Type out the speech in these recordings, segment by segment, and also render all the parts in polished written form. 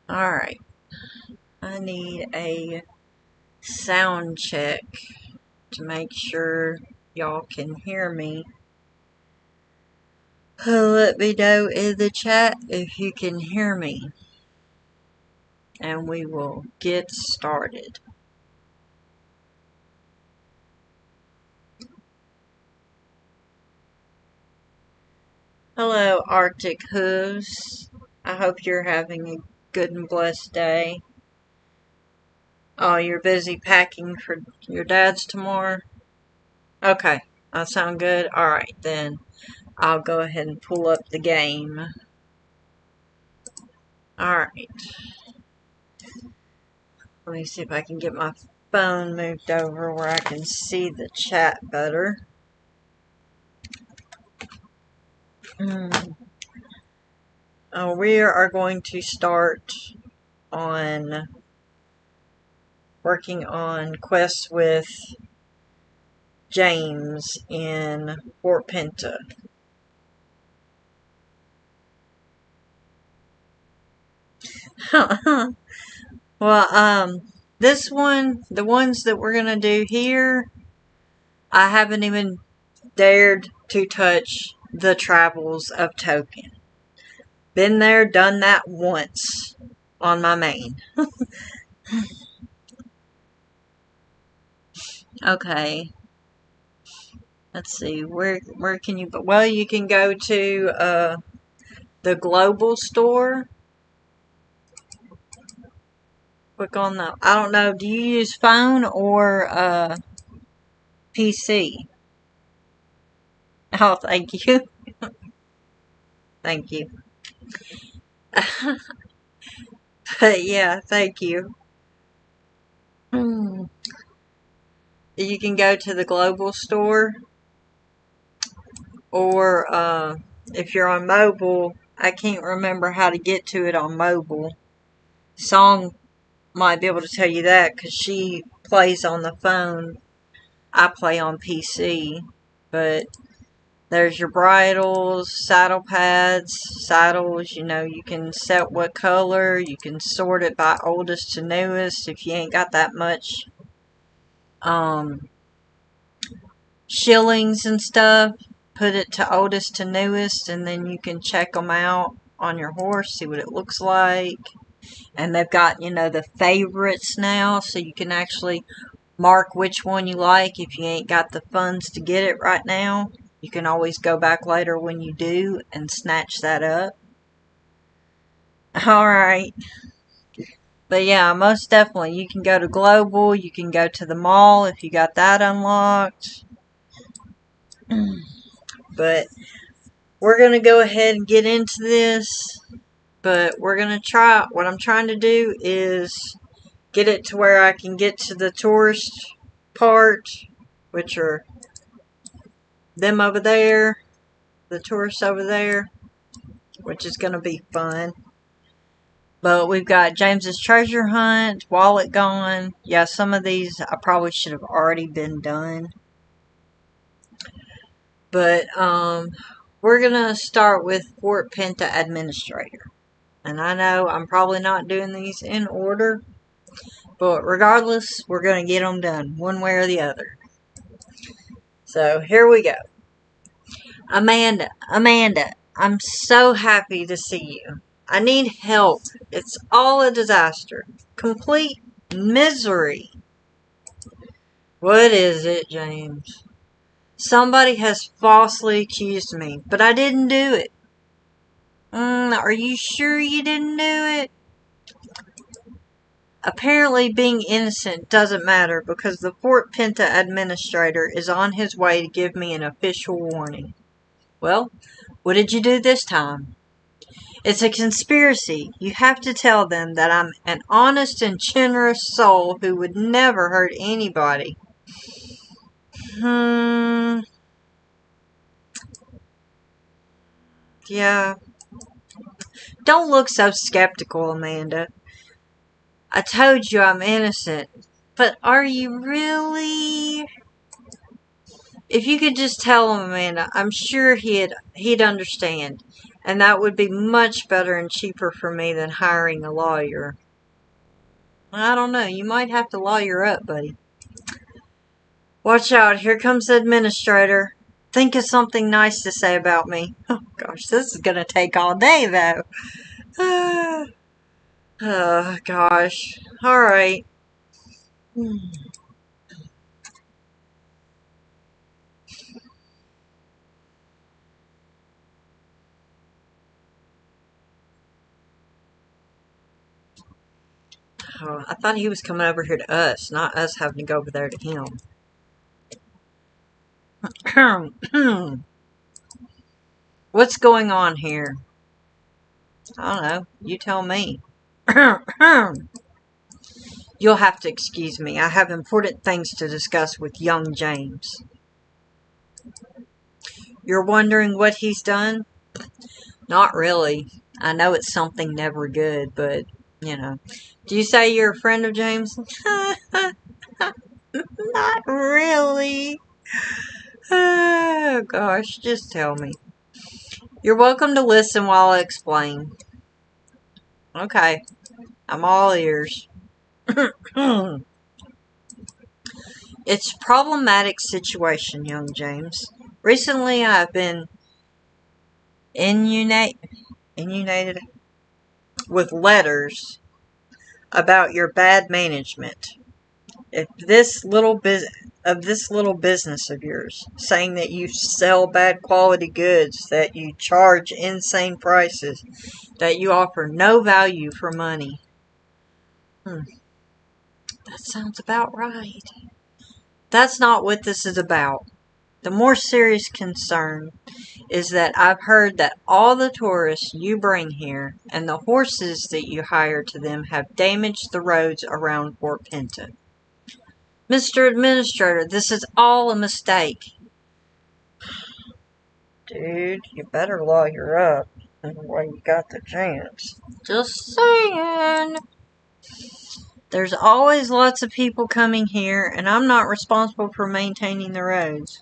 Alright, I need a sound check to make sure y'all can hear me. Let me know in the chat if you can hear me, and we will get started. Hello, Arctic Hooves. I hope you're having a good and blessed day. Oh, you're busy packing for your dad's tomorrow? Okay, that sound good? Alright, then I'll go ahead and pull up the game. Alright. Let me see if I can get my phone moved over where I can see the chat better. We are going to start on working on quests with James in Fort Pinta. Well, this one, the ones that we're going to do here, I haven't even dared to touch the Travels of Token. Been there, done that once on my main. Okay. Let's see, where can you, well, you can go to the global store. Click on the, I don't know, do you use phone or PC? Oh, thank you. Thank you. But yeah, thank you. You can go to the global store, or if you're on mobile, I can't remember how to get to it on mobile. Song might be able to tell you that because she plays on the phone. I play on PC, but there's your bridles, saddle pads, saddles. You know, you can set what color. You can sort it by oldest to newest if you ain't got that much. Shillings and stuff. Put it to oldest to newest, and then you can check them out. on your horse, see what it looks like. And they've got, you know, the favorites now, so you can actually mark which one you like if you ain't got the funds to get it right now. You can always go back later when you do and snatch that up. Alright. But yeah, most definitely. You can go to Global. You can go to the mall if you got that unlocked. But we're going to go ahead and get into this. But we're going to try. What I'm trying to do is get it to where I can get to the tourist part, which are them over there, the tourists over there, which is going to be fun. But we've got James's Treasure Hunt, Wallet Gone. Yeah, some of these I probably should have already been done. But we're going to start with Fort Pinta Administrator. And I know I'm probably not doing these in order. But regardless, we're going to get them done one way or the other. So here we go. Amanda, I'm so happy to see you. I need help. It's all a disaster. Complete misery. What is it, James? Somebody has falsely accused me, but I didn't do it. Are you sure you didn't do it? Apparently being innocent doesn't matter because the Fort Pinta administrator is on his way to give me an official warning. Well, what did you do this time? It's a conspiracy. You have to tell them that I'm an honest and generous soul who would never hurt anybody. Yeah. Don't look so skeptical, Amanda. I told you I'm innocent. But are you really? If you could just tell him, Amanda, I'm sure he'd understand. And that would be much better and cheaper for me than hiring a lawyer. I don't know. You might have to lawyer up, buddy. Watch out. Here comes the administrator. Think of something nice to say about me. Oh, gosh. This is going to take all day, though. Oh, gosh. All right. Oh, I thought he was coming over here to us, not us having to go over there to him. What's going on here? I don't know. You tell me. You'll have to excuse me. I have important things to discuss with young James. You're wondering what he's done? Not really. I know it's something never good, but, you know. Do you say you're a friend of James? Not really. Oh, gosh. Just tell me. You're welcome to listen while I explain. Okay. I'm all ears. It's a problematic situation, young James. Recently, I've been inundated with letters about your bad management. If this little business of yours, saying that you sell bad quality goods, that you charge insane prices, that you offer no value for money. That sounds about right. That's not what this is about. The more serious concern is that I've heard that all the tourists you bring here and the horses that you hire to them have damaged the roads around Fort Pinta. Mr. Administrator, this is all a mistake. Dude, you better lawyer up while you got the chance. Just saying. There's always lots of people coming here, and I'm not responsible for maintaining the roads.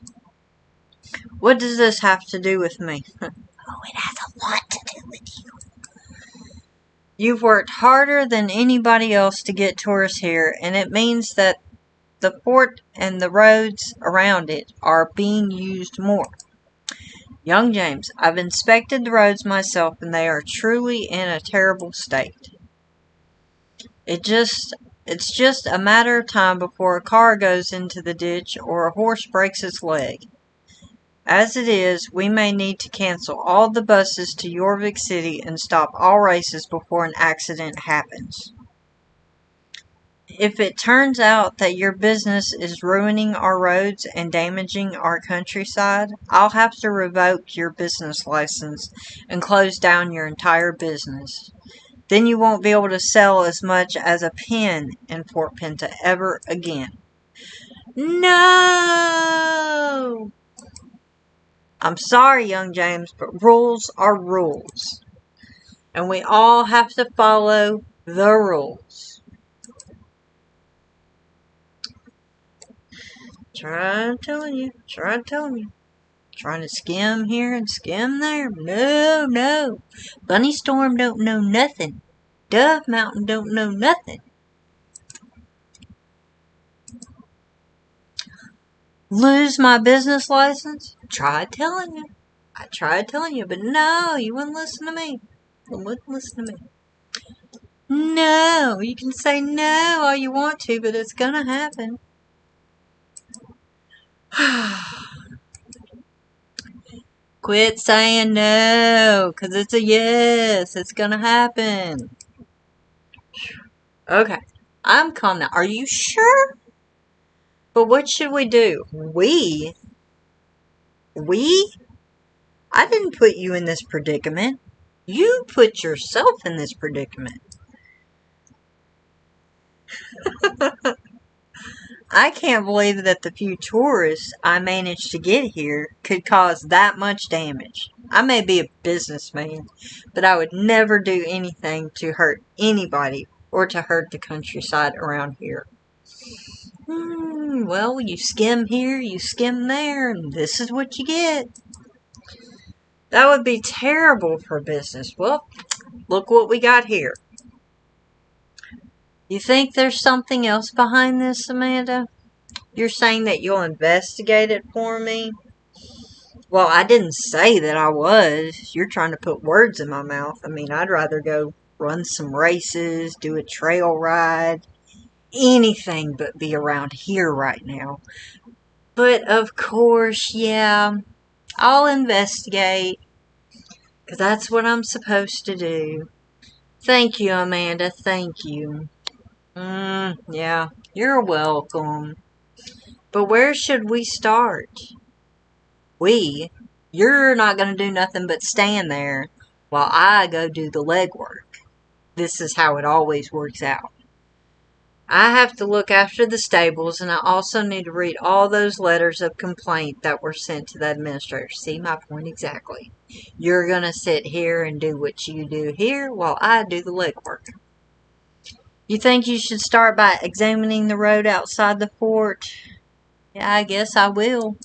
What does this have to do with me? Oh, it has a lot to do with you. You've worked harder than anybody else to get tourists here, and it means that the fort and the roads around it are being used more. Young James, I've inspected the roads myself and they are truly in a terrible state. It's just a matter of time before a car goes into the ditch or a horse breaks its leg. As it is, we may need to cancel all the buses to Yorvik City and stop all races before an accident happens. If it turns out that your business is ruining our roads and damaging our countryside, I'll have to revoke your business license and close down your entire business. Then you won't be able to sell as much as a pen in Fort Pinta ever again. No! I'm sorry, young James, but rules are rules. And we all have to follow the rules. Trying telling you. Trying to skim here and skim there. No. Bunny Storm don't know nothing. Dove Mountain don't know nothing. Lose my business license? I tried telling you, but no, you wouldn't listen to me. No, you can say no all you want to, but it's gonna happen. Quit saying no, 'cause it's a yes. It's gonna happen. Okay, I'm calm now. Are you sure? But what should we do? We? I didn't put you in this predicament. You put yourself in this predicament. I can't believe that the few tourists I managed to get here could cause that much damage. I may be a businessman, but I would never do anything to hurt anybody or to hurt the countryside around here. Well, you skim here, you skim there, and this is what you get. That would be terrible for business. Well, look what we got here. You think there's something else behind this, Amanda? You're saying that you'll investigate it for me? Well, I didn't say that I was. You're trying to put words in my mouth. I mean, I'd rather go run some races, do a trail ride, anything but be around here right now. But of course, yeah, I'll investigate, because that's what I'm supposed to do. Thank you, Amanda. Thank you. Yeah, you're welcome. But where should we start? We? You're not going to do nothing but stand there while I go do the legwork. This is how it always works out. I have to look after the stables, and I also need to read all those letters of complaint that were sent to the administrator. See my point exactly. You're going to sit here and do what you do here while I do the legwork. You think you should start by examining the road outside the fort? Yeah, I guess I will.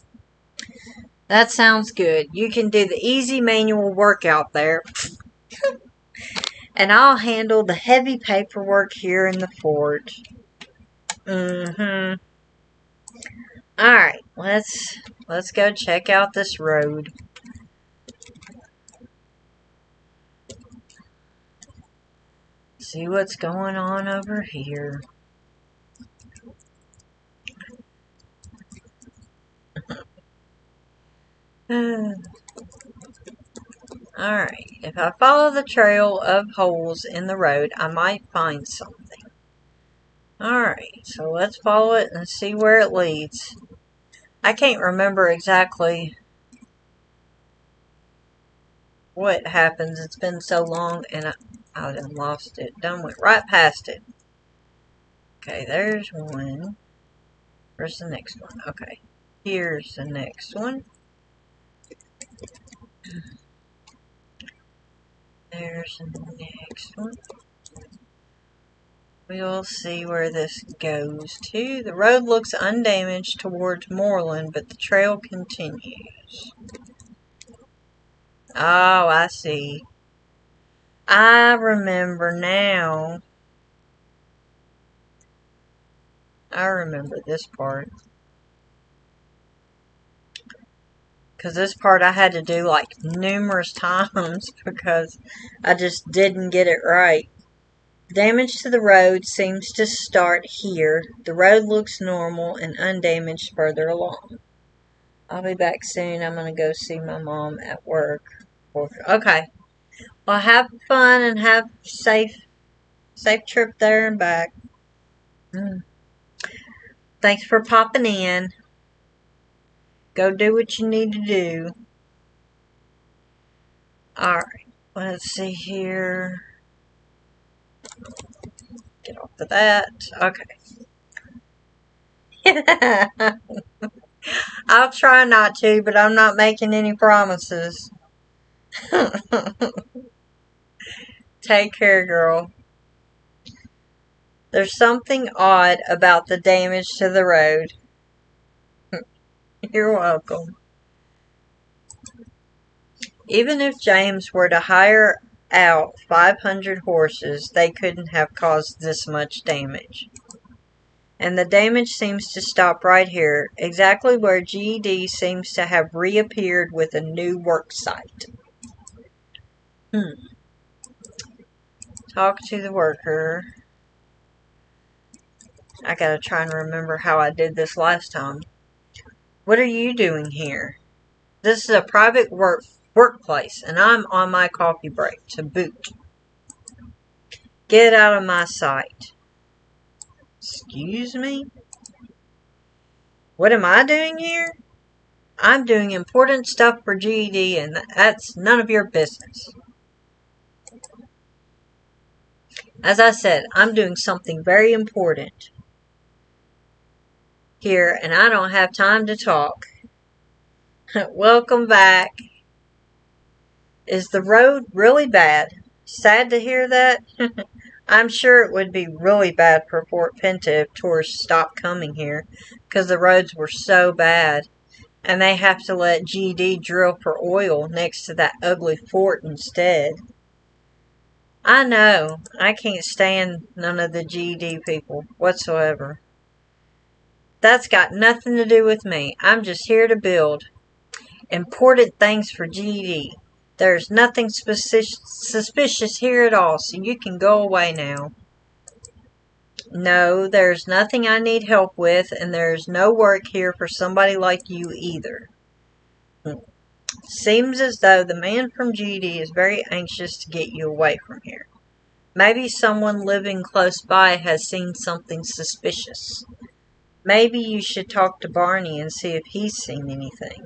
That sounds good. You can do the easy manual work out there. And I'll handle the heavy paperwork here in the fort. Alright, let's go check out this road. See what's going on over here. Alright, if I follow the trail of holes in the road, I might find something. Alright, so let's follow it and see where it leads. I can't remember exactly what happens. It's been so long and I done lost it. Done went right past it. Okay, there's one. Where's the next one? Okay, here's the next one. There's the next one. We'll see where this goes to. The road looks undamaged towards Moreland, but the trail continues. Oh, I see. I remember now. I remember this part. because this part I had to do like numerous times because I just didn't get it right. Damage to the road seems to start here. The road looks normal and undamaged further along. I'll be back soon. I'm going to go see my mom at work. Okay. Well, have fun and have safe trip there and back. Thanks for popping in. Go do what you need to do. Alright. Let's see here. Get off of that. Okay. I'll try not to, but I'm not making any promises. Take care, girl. There's something odd about the damage to the road. You're welcome. Even if James were to hire out 500 horses, they couldn't have caused this much damage. And the damage seems to stop right here, exactly where GED seems to have reappeared with a new work site. Talk to the worker. I gotta try and remember how I did this last time. What are you doing here? This is a private workplace, and I'm on my coffee break to boot. Get out of my sight. Excuse me? What am I doing here? I'm doing important stuff for GED, and that's none of your business. As I said, I'm doing something very important here, and I don't have time to talk. Welcome back. Is the road really bad? Sad to hear that. I'm sure it would be really bad for Fort Pinta if tourists stopped coming here, because the roads were so bad, and they have to let GD drill for oil next to that ugly fort instead. I know. I can't stand none of the GD people whatsoever. That's got nothing to do with me. I'm just here to build important things for GD. There's nothing suspicious here at all, so you can go away now. No, there's nothing I need help with, and there's no work here for somebody like you either. Seems as though the man from GD is very anxious to get you away from here. Maybe someone living close by has seen something suspicious. Maybe you should talk to Barney and see if he's seen anything.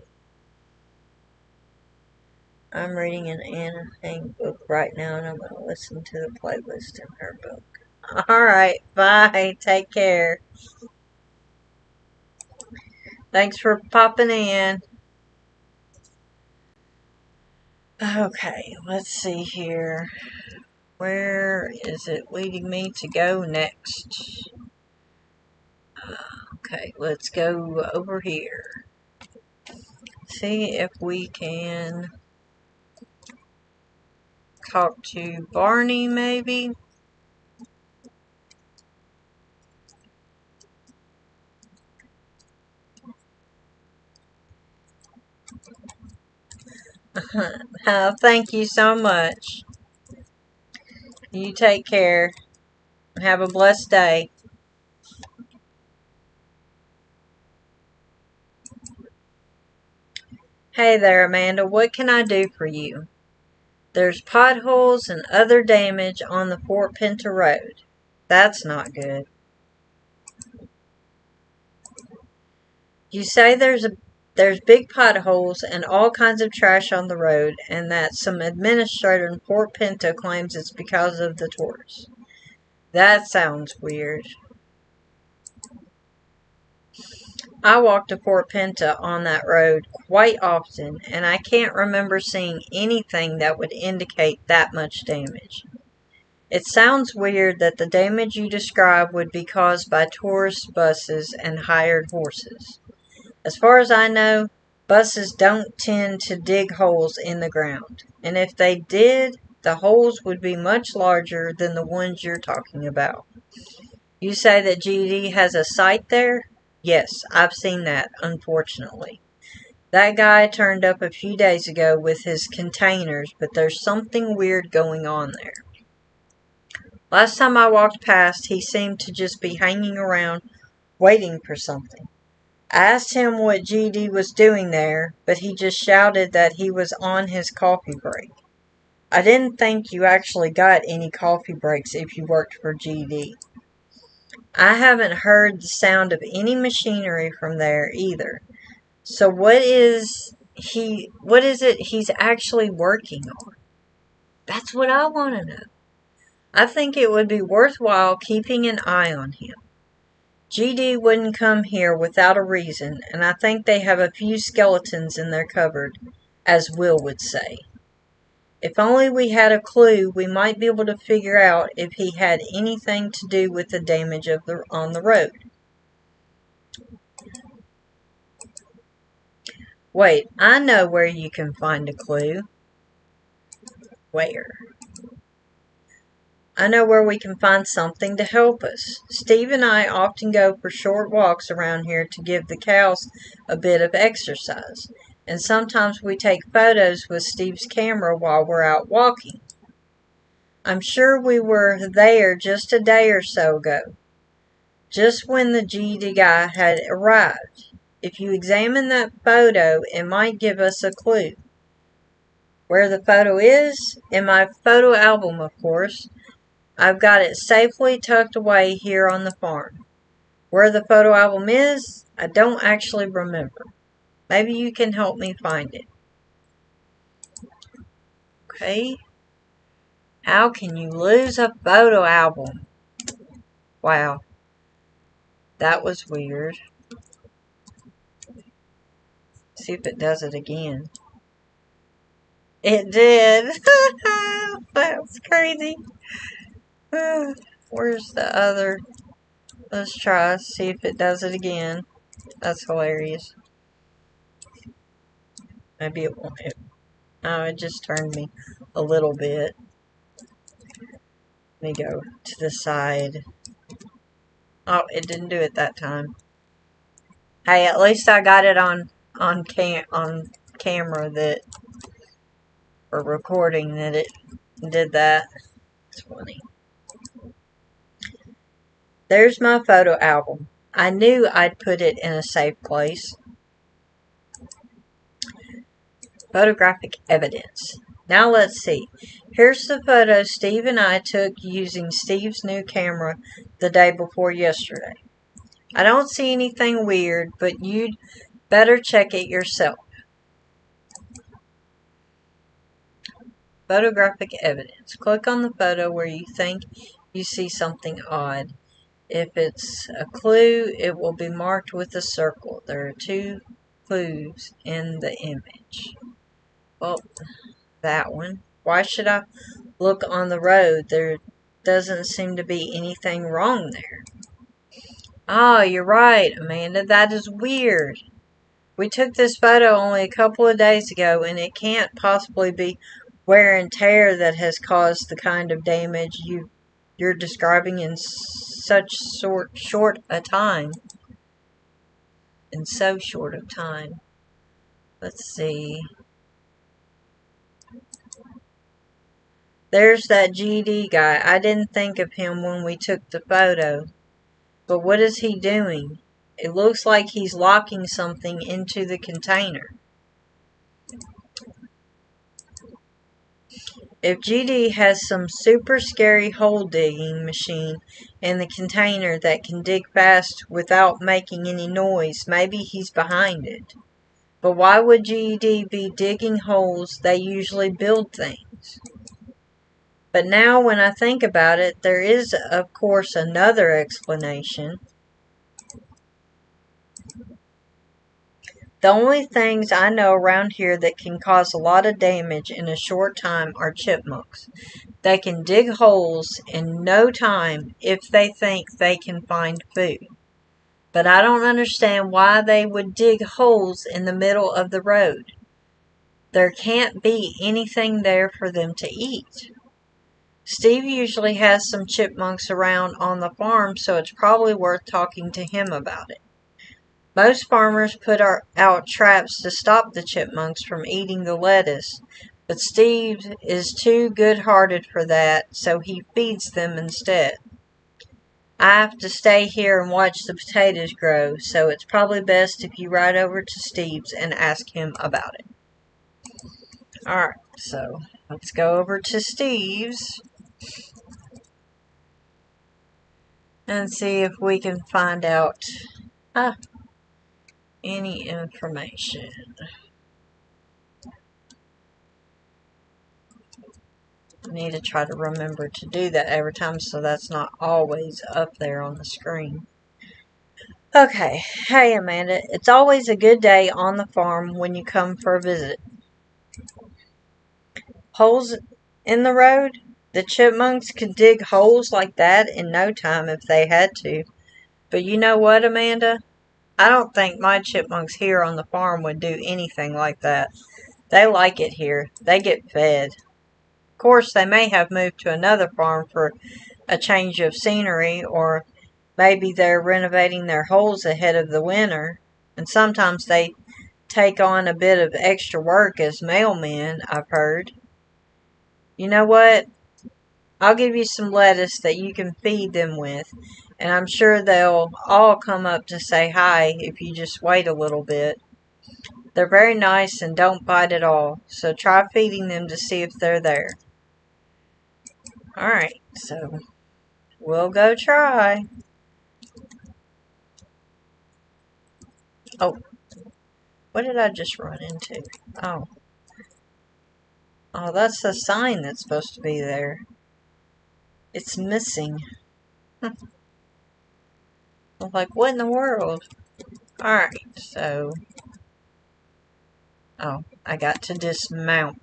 I'm reading an Anna Hank book right now, and I'm going to listen to the playlist in her book. Alright, bye. Take care. Thanks for popping in. Okay, let's see here. Where is it leading me to go next? Okay, let's go over here. See if we can talk to Barney, maybe. Oh, thank you so much. You take care. Have a blessed day. Hey there, Amanda. What can I do for you? There's potholes and other damage on the Fort Pinta Road. That's not good. You say there's big potholes and all kinds of trash on the road, and that some administrator in Fort Pinta claims it's because of the tourists. That sounds weird. I walk to Fort Pinta on that road quite often, and I can't remember seeing anything that would indicate that much damage. It sounds weird that the damage you describe would be caused by tourist buses and hired horses. As far as I know, buses don't tend to dig holes in the ground, and if they did, the holes would be much larger than the ones you're talking about. You say that GD has a site there? Yes, I've seen that, unfortunately. That guy turned up a few days ago with his containers, but there's something weird going on there. Last time I walked past, he seemed to just be hanging around, waiting for something. I asked him what GD was doing there, but he just shouted that he was on his coffee break. I didn't think you actually got any coffee breaks if you worked for GD. I haven't heard the sound of any machinery from there either. So what is it he's actually working on? That's what I want to know. I think it would be worthwhile keeping an eye on him. GD wouldn't come here without a reason, and I think they have a few skeletons in their cupboard, as Will would say. If only we had a clue, we might be able to figure out if he had anything to do with the damage on the road. Wait, I know where you can find a clue. Where? I know where we can find something to help us. Steve and I often go for short walks around here to give the cows a bit of exercise. And sometimes we take photos with Steve's camera while we're out walking. I'm sure we were there just a day or so ago, just when the GD guy had arrived. If you examine that photo, it might give us a clue. Where the photo is? In my photo album, of course. I've got it safely tucked away here on the farm. Where the photo album is, I don't actually remember. Maybe you can help me find it. Okay. How can you lose a photo album? Wow. That was weird. See if it does it again. It did. That's crazy. Where's the other? Let's try. See if it does it again. That's hilarious. Maybe it won't. Oh, it just turned me a little bit. Let me go to the side. Oh, it didn't do it that time. Hey, at least I got it on camera that, or recording that it did that. It's funny. There's my photo album. I knew I'd put it in a safe place. Photographic evidence. Now let's see. Here's the photo Steve and I took using Steve's new camera the day before yesterday. I don't see anything weird, but you'd better check it yourself. Photographic evidence. Click on the photo where you think you see something odd. If it's a clue, it will be marked with a circle. There are 2 clues in the image. Well, that one. Why should I look on the road? There doesn't seem to be anything wrong there. Ah, you're right, Amanda. That is weird. We took this photo only a couple of days ago, and it can't possibly be wear and tear that has caused the kind of damage you're describing in such short a time. In so short of time. Let's see. There's that GD guy. I didn't think of him when we took the photo. But what is he doing? It looks like he's locking something into the container. If GD has some super scary hole digging machine in the container that can dig fast without making any noise, maybe he's behind it. But why would GD be digging holes? They usually build things. But now when I think about it, there is, of course, another explanation. The only things I know around here that can cause a lot of damage in a short time are chipmunks. They can dig holes in no time if they think they can find food. But I don't understand why they would dig holes in the middle of the road. There can't be anything there for them to eat. Steve usually has some chipmunks around on the farm, so it's probably worth talking to him about it. Most farmers put out traps to stop the chipmunks from eating the lettuce, but Steve is too good-hearted for that, so he feeds them instead. I have to stay here and watch the potatoes grow, so it's probably best if you ride over to Steve's and ask him about it. Alright, so let's go over to Steve's and see if we can find out any information. I need to try to remember to do that every time so that's not always up there on the screen. Okay, hey Amanda, it's always a good day on the farm when you come for a visit. Holes in the road? The chipmunks could dig holes like that in no time if they had to. But you know what, Amanda? I don't think my chipmunks here on the farm would do anything like that. They like it here. They get fed. Of course, they may have moved to another farm for a change of scenery, or maybe they're renovating their holes ahead of the winter. And sometimes they take on a bit of extra work as mailmen, I've heard. You know what? I'll give you some lettuce that you can feed them with, and I'm sure they'll all come up to say hi if you just wait a little bit. They're very nice and don't bite at all, so try feeding them to see if they're there. Alright, so we'll go try. Oh, what did I just run into? Oh. Oh, that's the sign that's supposed to be there. It's missing. I'm like, what in the world? Alright, so... Oh, I got to dismount.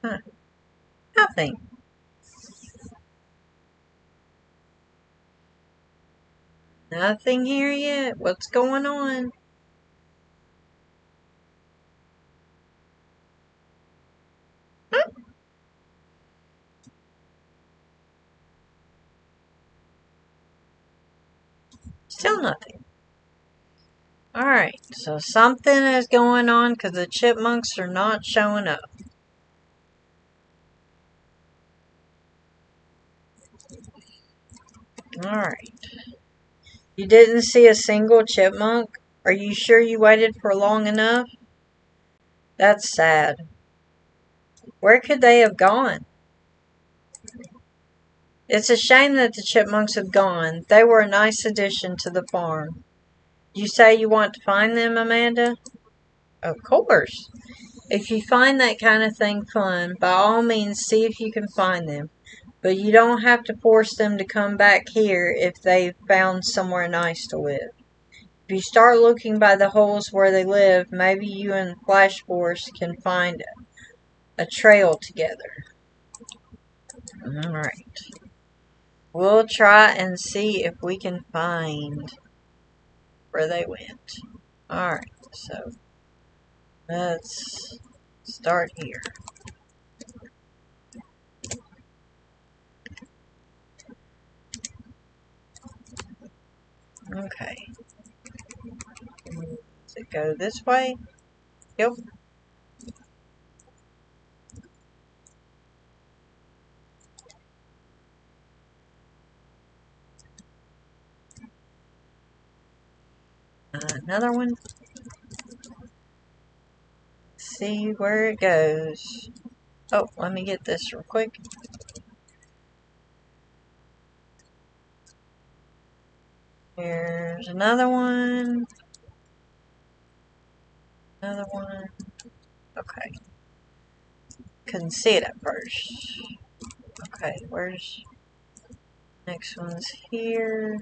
Huh. Nothing. Nothing here yet. What's going on? Still nothing. Alright, so something is going on because the chipmunks are not showing up. Alright. You didn't see a single chipmunk? Are you sure you waited for long enough? That's sad. Where could they have gone? It's a shame that the chipmunks have gone. They were a nice addition to the farm. You say you want to find them, Amanda? Of course. If you find that kind of thing fun, by all means see if you can find them. But you don't have to force them to come back here if they've found somewhere nice to live. If you start looking by the holes where they live, maybe you and Flash Force can find a trail together. Alright. We'll try and see if we can find where they went. Alright, so let's start here. Okay. Does it go this way? Yep. Another one. See where it goes. Oh, let me get this real quick. Here's another one. Another one. Okay. Couldn't see it at first. Okay, where's... Next one's here.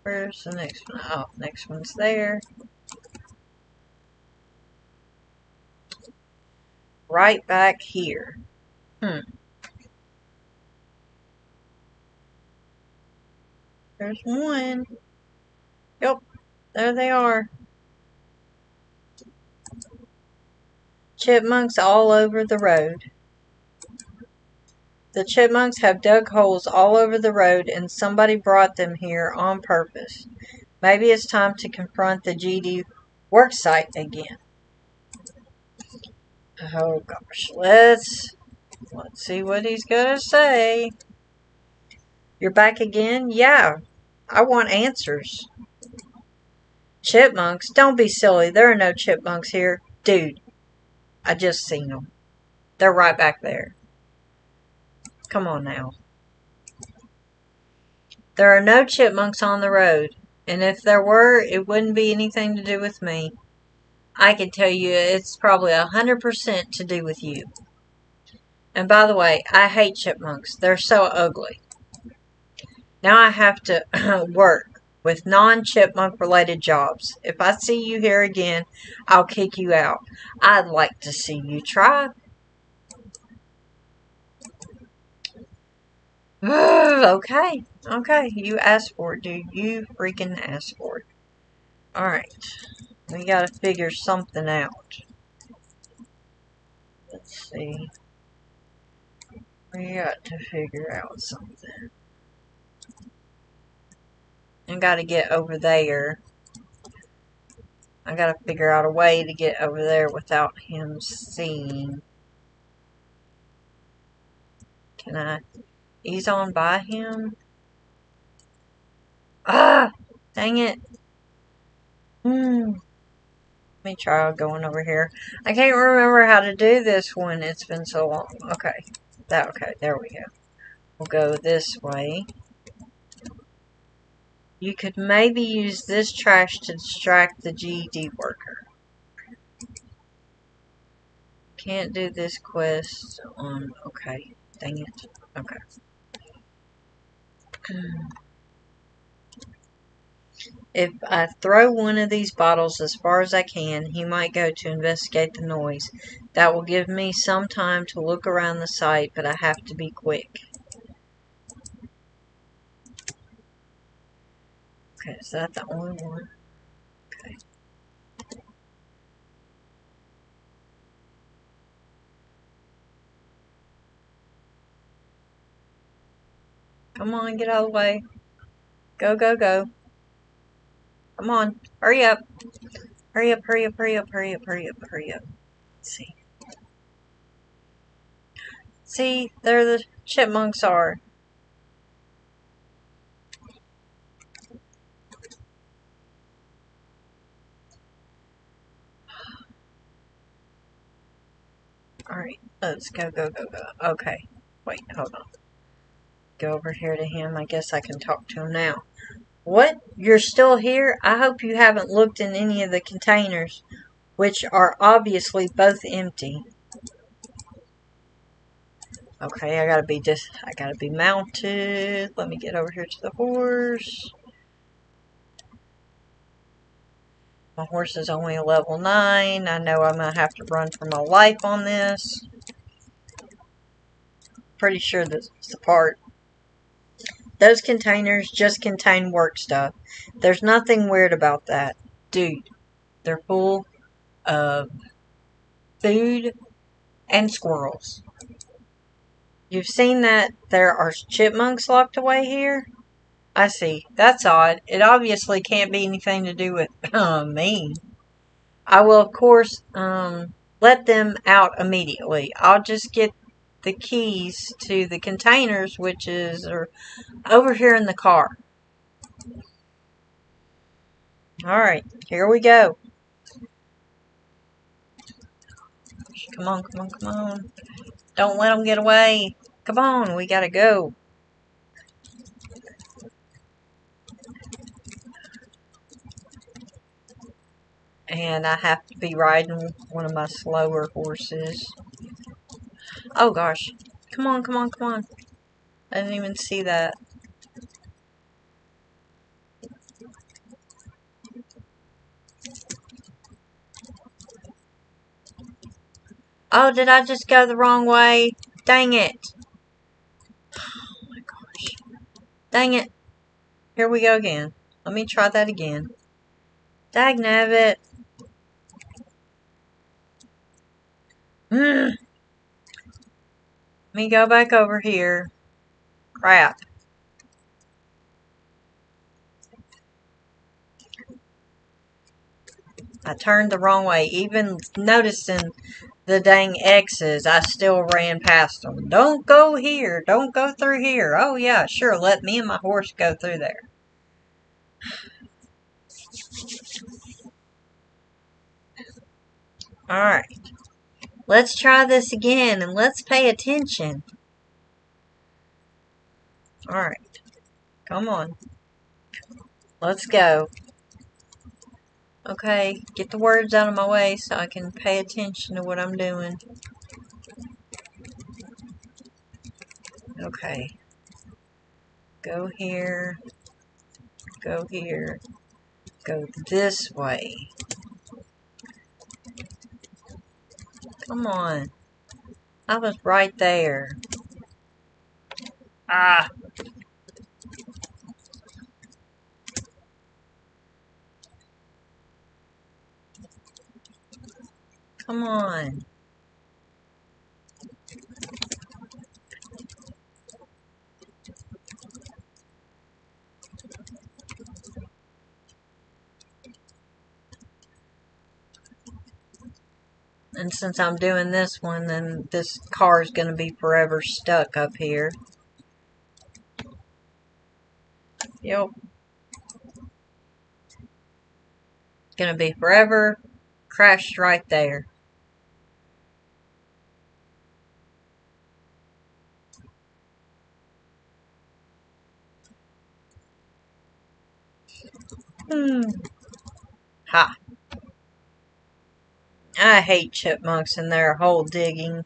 Where's the next one? Oh, next one's there. Right back here. There's one. Yep, there they are. Chipmunks all over the road. The chipmunks have dug holes all over the road and somebody brought them here on purpose. Maybe it's time to confront the GD worksite again. Oh gosh, let's see what he's gonna say. You're back again? Yeah, I want answers. Chipmunks? Don't be silly. There are no chipmunks here. Dude, I just seen them. They're right back there. Come on now. There are no chipmunks on the road, and if there were, it wouldn't be anything to do with me. I can tell you it's probably 100% to do with you. And by the way, I hate chipmunks. They're so ugly. Now I have to work with non-chipmunk related jobs. If I see you here again, I'll kick you out. I'd like to see you try. Okay. Okay. You asked for it, dude. You freaking asked for it. Alright. We gotta figure something out. Let's see. We got to figure out something. I gotta get over there. I gotta figure out a way to get over there without him seeing. Can I ease on by him? Ah! Dang it. Let me try going over here. I can't remember how to do this one. It's been so long. Okay. Okay, there we go. We'll go this way. You could maybe use this trash to distract the GD worker. Can't do this quest on... Okay. Dang it. Okay. If I throw one of these bottles as far as I can, he might go to investigate the noise. That will give me some time to look around the site, but I have to be quick. Okay, is that the only one? Okay. Come on, get out of the way. Go, go, go. Come on, hurry up. Hurry up, hurry up, hurry up, hurry up, hurry up, hurry up. Let's see. See, there the chipmunks are. Alright, let's go, go, go, go. Okay, wait, hold on. Go over here to him. I guess I can talk to him now. What? You're still here? I hope you haven't looked in any of the containers, which are obviously both empty. Okay, I gotta be mounted. Let me get over here to the horse. My horse is only a level 9. I know I'm gonna have to run for my life on this. Pretty sure that's the part. Those containers just contain work stuff. There's nothing weird about that. Dude, they're full of food and squirrels. You've seen that there are chipmunks locked away here? I see. That's odd. It obviously can't be anything to do with me. I will, of course, let them out immediately. I'll just get the keys to the containers, which is over here in the car. Alright, here we go. Come on, come on, come on. Don't let them get away. Come on, we gotta go. And I have to be riding one of my slower horses. Oh gosh. Come on, come on, come on. I didn't even see that. Oh, did I just go the wrong way? Dang it. Oh my gosh. Dang it. Here we go again. Let me try that again. Dagnabbit. Let me go back over here. Crap. I turned the wrong way. Even noticing the dang X's, I still ran past them. Don't go here. Don't go through here. Oh, yeah, sure. Let me and my horse go through there. Alright. Let's try this again and let's pay attention. Alright. Come on. Let's go. Okay, get the words out of my way so I can pay attention to what I'm doing. Okay. Go here. Go here. Go this way. Come on. I was right there. Ah. Come on. And since I'm doing this one, then this car is going to be forever stuck up here. Yep. Going to be forever crashed right there. Ha. I hate chipmunks and their hole digging.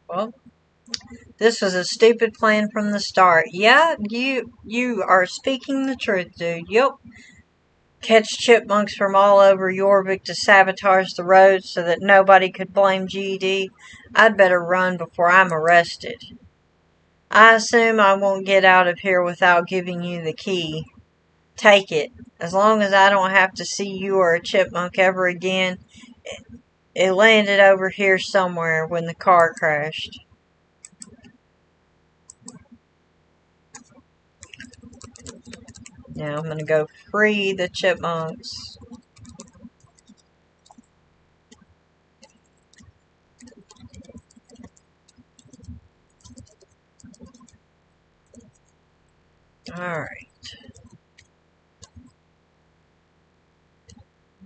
Well, this was a stupid plan from the start. Yeah, you are speaking the truth, dude. Yep. Catch chipmunks from all over Jorvik to sabotage the roads so that nobody could blame GD. I'd better run before I'm arrested. I assume I won't get out of here without giving you the key. Take it. As long as I don't have to see you or a chipmunk ever again. It landed over here somewhere when the car crashed. Now I'm going to go free the chipmunks. Alright.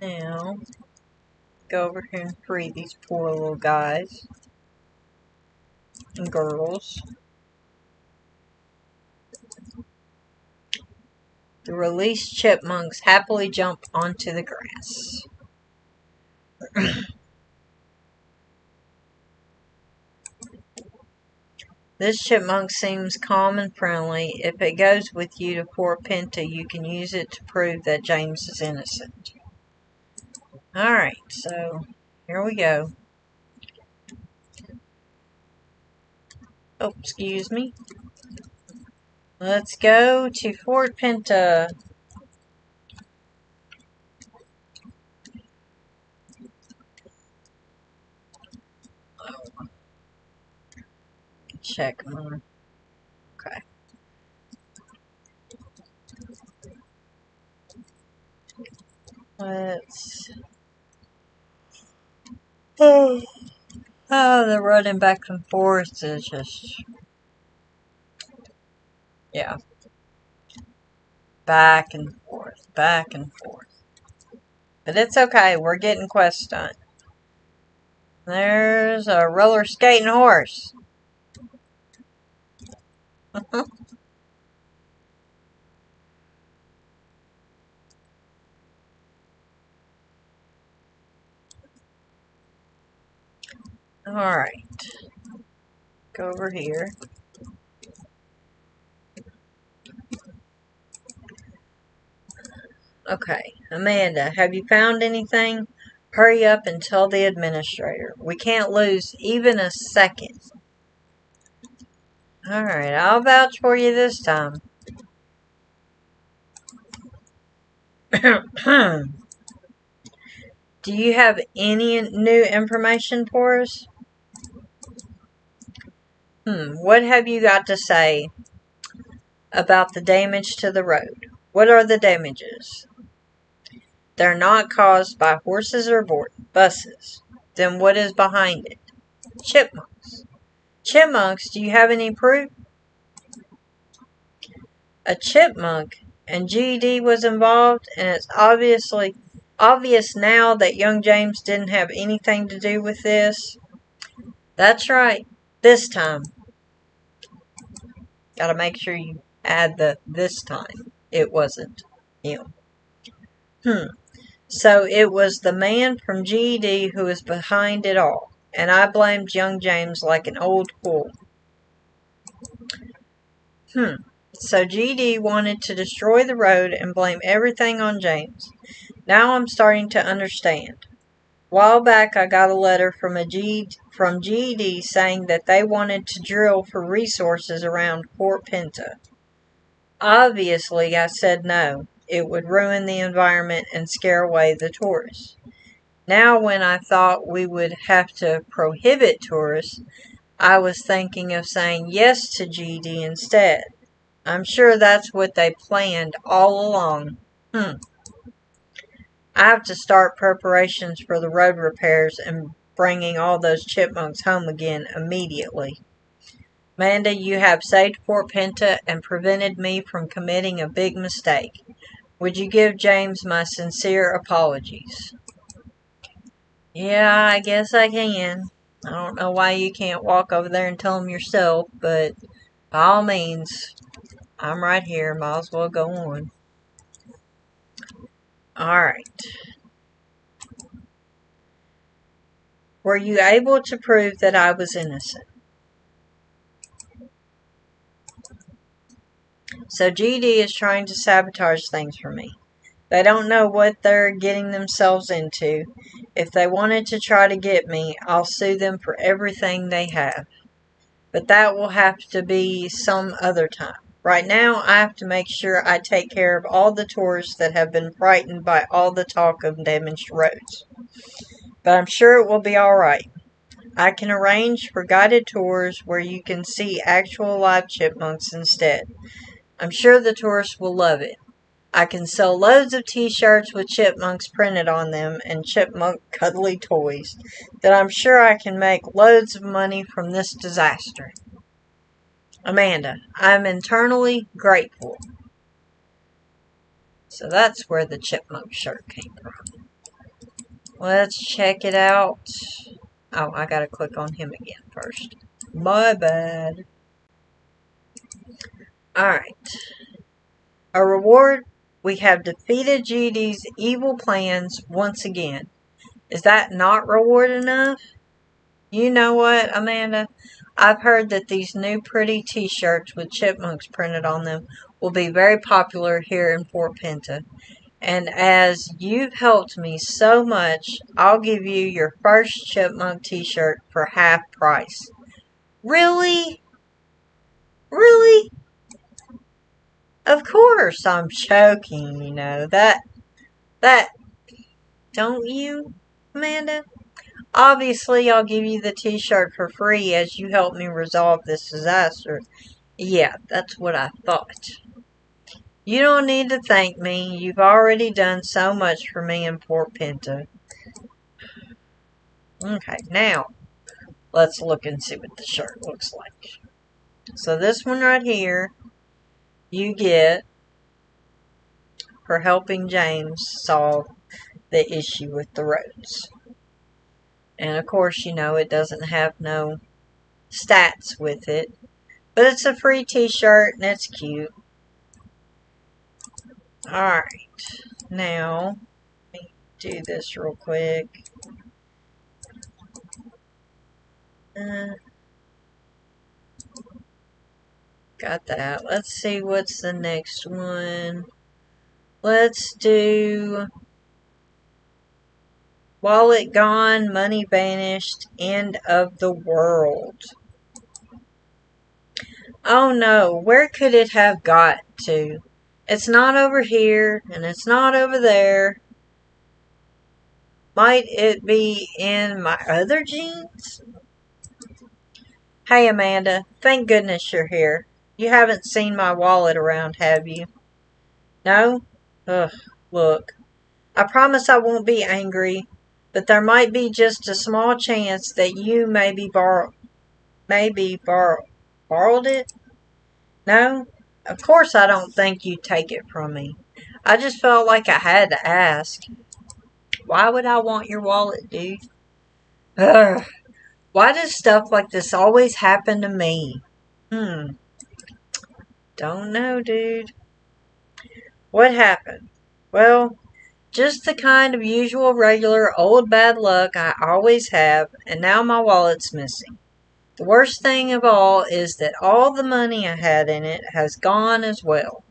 Now, go over here and free these poor little guys and girls. The released chipmunks happily jump onto the grass. This chipmunk seems calm and friendly. If it goes with you to Fort Pinta, you can use it to prove that James is innocent. Alright, so here we go. Oh, excuse me. Let's go to Fort Pinta. Check on. Okay. Let's. Oh, the running back and forth is just. Yeah. Back and forth, back and forth. But it's okay, we're getting quests done. There's a roller skating horse. Alright. Go over here. Okay, Amanda, have you found anything? Hurry up and tell the administrator. We can't lose even a second. Alright, I'll vouch for you this time. Do you have any new information for us? What have you got to say about the damage to the road? What are the damages? They're not caused by horses or buses. Then what is behind it? Chipmunks. Chipmunks, do you have any proof? A chipmunk and GD was involved, and it's obvious now that young James didn't have anything to do with this. That's right. This time. Gotta make sure you add the this time. It wasn't him. So it was the man from GD who was behind it all, and I blamed young James like an old fool. So GD wanted to destroy the road and blame everything on James. Now I'm starting to understand. A while back I got a letter from GD saying that they wanted to drill for resources around Fort Pinta. Obviously I said no. It would ruin the environment and scare away the tourists. Now when I thought we would have to prohibit tourists, I was thinking of saying yes to GD instead. I'm sure that's what they planned all along. I have to start preparations for the road repairs and bringing all those chipmunks home again immediately. Amanda, you have saved Fort Pinta and prevented me from committing a big mistake. Would you give James my sincere apologies? Yeah, I guess I can. I don't know why you can't walk over there and tell him yourself, but by all means, I'm right here. Might as well go on. Alright. Were you able to prove that I was innocent? So GD is trying to sabotage things for me. They don't know what they're getting themselves into. If they wanted to try to get me, I'll sue them for everything they have. But that will have to be some other time. Right now, I have to make sure I take care of all the tourists that have been frightened by all the talk of damaged roads. But I'm sure it will be alright. I can arrange for guided tours where you can see actual live chipmunks instead. I'm sure the tourists will love it. I can sell loads of t-shirts with chipmunks printed on them and chipmunk cuddly toys. That I'm sure I can make loads of money from this disaster. Amanda, I'm eternally grateful. So that's where the chipmunk shirt came from. Let's check it out. Oh, I gotta click on him again first. My bad. Alright. A reward. We have defeated GD's evil plans once again. Is that not reward enough? You know what, Amanda? I've heard that these new pretty t-shirts with chipmunks printed on them will be very popular here in Fort Pinta. And as you've helped me so much, I'll give you your first chipmunk t-shirt for half price. Really? Really? Of course, I'm joking, you know. That, don't you, Amanda? Obviously, I'll give you the t-shirt for free as you help me resolve this disaster. Yeah, that's what I thought. You don't need to thank me. You've already done so much for me in Fort Pinta. Okay, now, let's look and see what the shirt looks like. So this one right here, you get for helping James solve the issue with the roads. And of course, you know, it doesn't have no stats with it. But it's a free t-shirt and it's cute. Alright. Now, let me do this real quick. Got that. Let's see what's the next one. Let's do wallet gone, money vanished, end of the world. Oh no, where could it have got to? It's not over here, and it's not over there. Might it be in my other jeans? Hey, Amanda. Thank goodness you're here. You haven't seen my wallet around, have you? No? Ugh, look. I promise I won't be angry, but there might be just a small chance that you borrowed it? No? Of course I don't think you'd take it from me. I just felt like I had to ask. Why would I want your wallet, dude? Ugh. Why does stuff like this always happen to me? Don't know, dude. What happened? Well, just the kind of usual, regular, old bad luck I always have, and now my wallet's missing. The worst thing of all is that all the money I had in it has gone as well.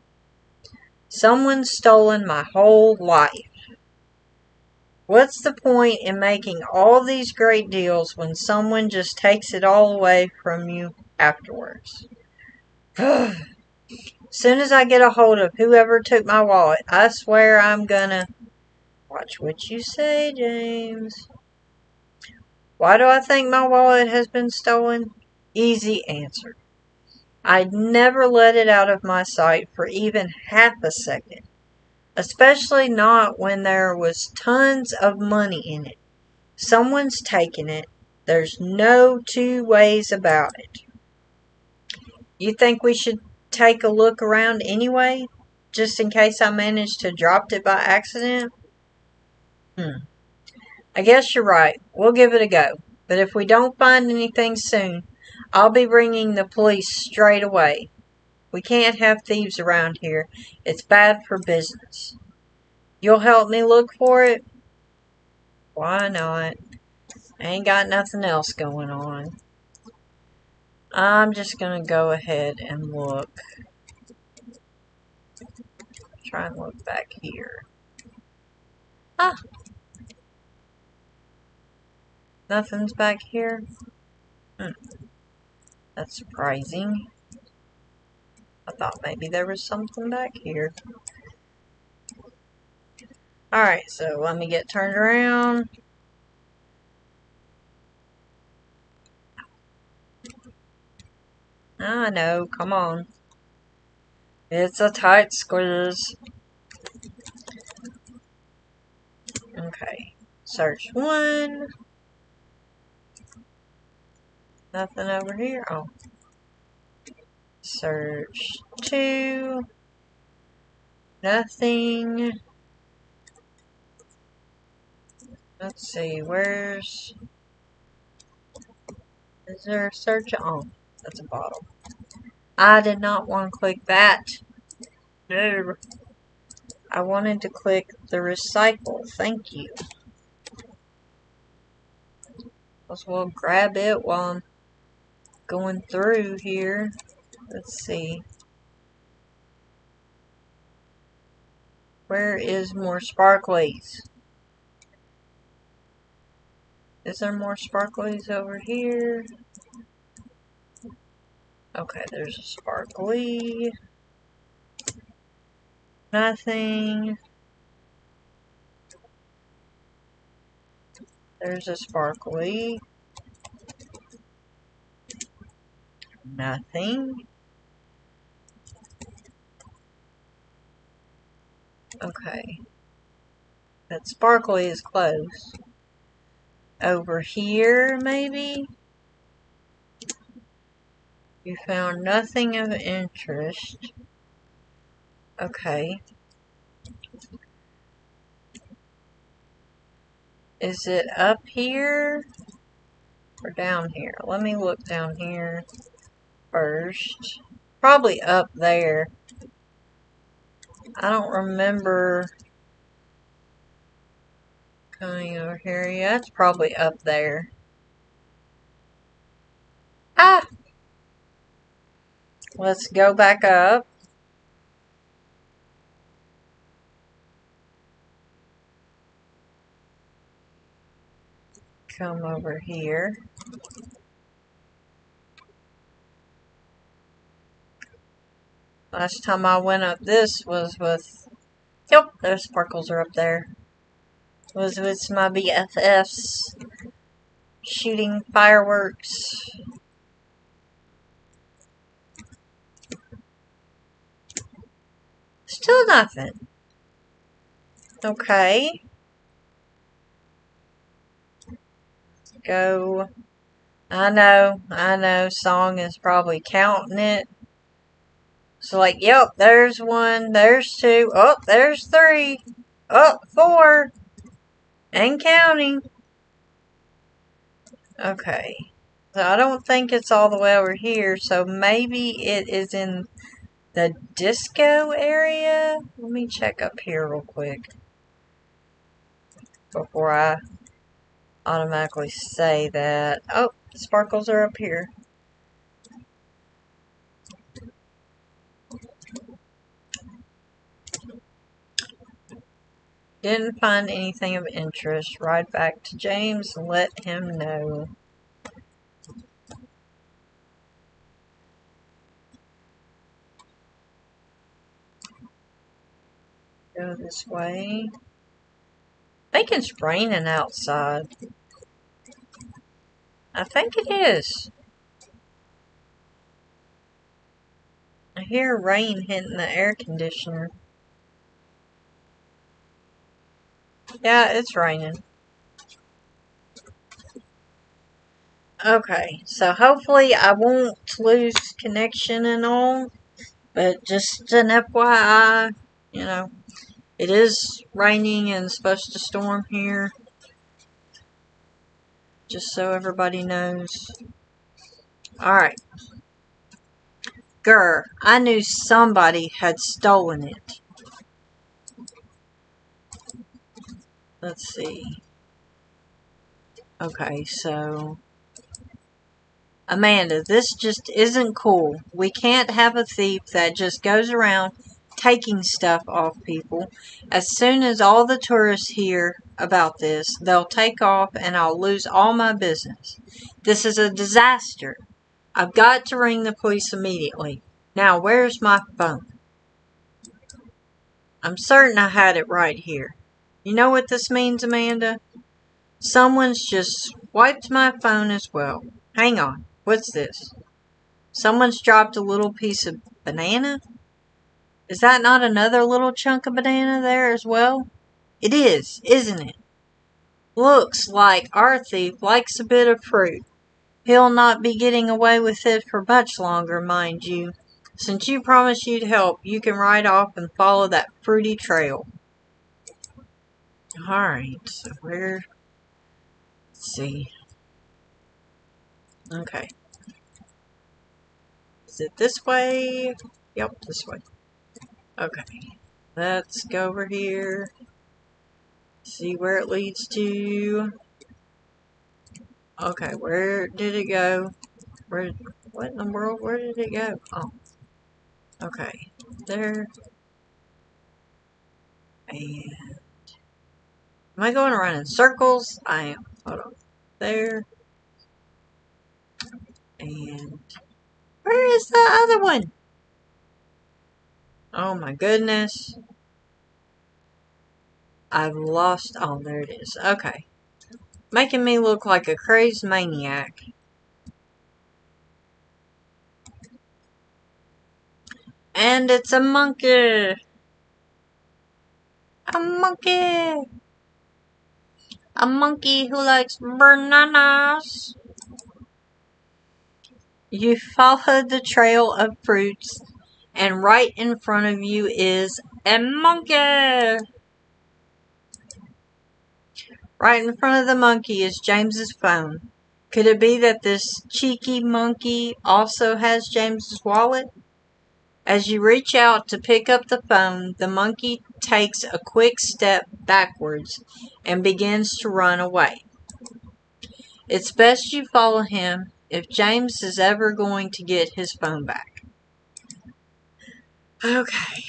Someone's stolen my whole life. What's the point in making all these great deals when someone just takes it all away from you afterwards? As soon as I get a hold of whoever took my wallet, I swear I'm gonna... Watch what you say, James. Why do I think my wallet has been stolen? Easy answer. I'd never let it out of my sight for even half a second. Especially not when there was tons of money in it. Someone's taken it. There's no two ways about it. You think we should take a look around anyway? Just in case I managed to drop it by accident? I guess you're right. We'll give it a go. But if we don't find anything soon, I'll be ringing the police straight away. We can't have thieves around here. It's bad for business. You'll help me look for it? Why not? I ain't got nothing else going on. I'm just gonna go ahead and look. Try and look back here. Ah! Nothing's back here? That's surprising. I thought maybe there was something back here. Alright, so let me get turned around. I know, come on. It's a tight squeeze. Okay. Search 1. Nothing over here. Oh. Search 2. Nothing. Let's see, where's... Is there a search? Oh, that's a bottle. I did not want to click that. No. I wanted to click the recycle. Thank you. We'll grab it while I'm going through here. Let's see. Where is more sparklies? Is there more sparklies over here? Okay, there's a sparkly. Nothing. There's a sparkly. Nothing. Okay. That sparkly is close. Over here, maybe? You found nothing of interest. Okay. Is it up here? Or down here? Let me look down here first. Probably up there. I don't remember coming over here. Yeah, it's probably up there. Ah! Let's go back up. Come over here. Last time I went up this was with... Yep, those sparkles are up there. Was with my BFFs shooting fireworks. Still nothing. Okay. Go. I know. Song is probably counting it. So like, yep, there's one, there's two, oh, there's three, oh, four, and counting. Okay. So I don't think it's all the way over here, so maybe it is in the disco area? Let me check up here real quick before I automatically say that. Oh, the sparkles are up here. Didn't find anything of interest. Ride back to James and let him know. Go this way. I think it's raining outside. I think it is. I hear rain hitting the air conditioner. Yeah, it's raining. Okay, so hopefully I won't lose connection and all. But just an FYI, you know, it is raining and supposed to storm here. Just so everybody knows. Alright. Grr, I knew somebody had stolen it. Let's see. Okay, so... Amanda, this just isn't cool. We can't have a thief that just goes around taking stuff off people. As soon as all the tourists hear about this, they'll take off and I'll lose all my business. This is a disaster. I've got to ring the police immediately. Now, where's my phone? I'm certain I had it right here. You know what this means, Amanda? Someone's just swiped my phone as well. Hang on. What's this? Someone's dropped a little piece of banana? Is that not another little chunk of banana there as well? It is, isn't it? Looks like our thief likes a bit of fruit. He'll not be getting away with it for much longer, mind you. Since you promised you'd help, you can ride off and follow that fruity trail. Alright, so let's see. Okay. Is it this way? Yep, this way. Okay. Let's go over here. See where it leads to. Okay, where did it go? What in the world? Where did it go? Oh. Okay. There. And am I going around in circles? I am. Hold on. There. And where is the other one? Oh my goodness. I've lost. Oh, there it is. Okay. Making me look like a crazed maniac. And it's a monkey. A monkey. A monkey who likes bananas. You follow the trail of fruits, and right in front of you is a monkey. Right in front of the monkey is James's phone. Could it be that this cheeky monkey also has James's wallet? As you reach out to pick up the phone, the monkey takes a quick step backwards and begins to run away. It's best you follow him if James is ever going to get his phone back. Okay,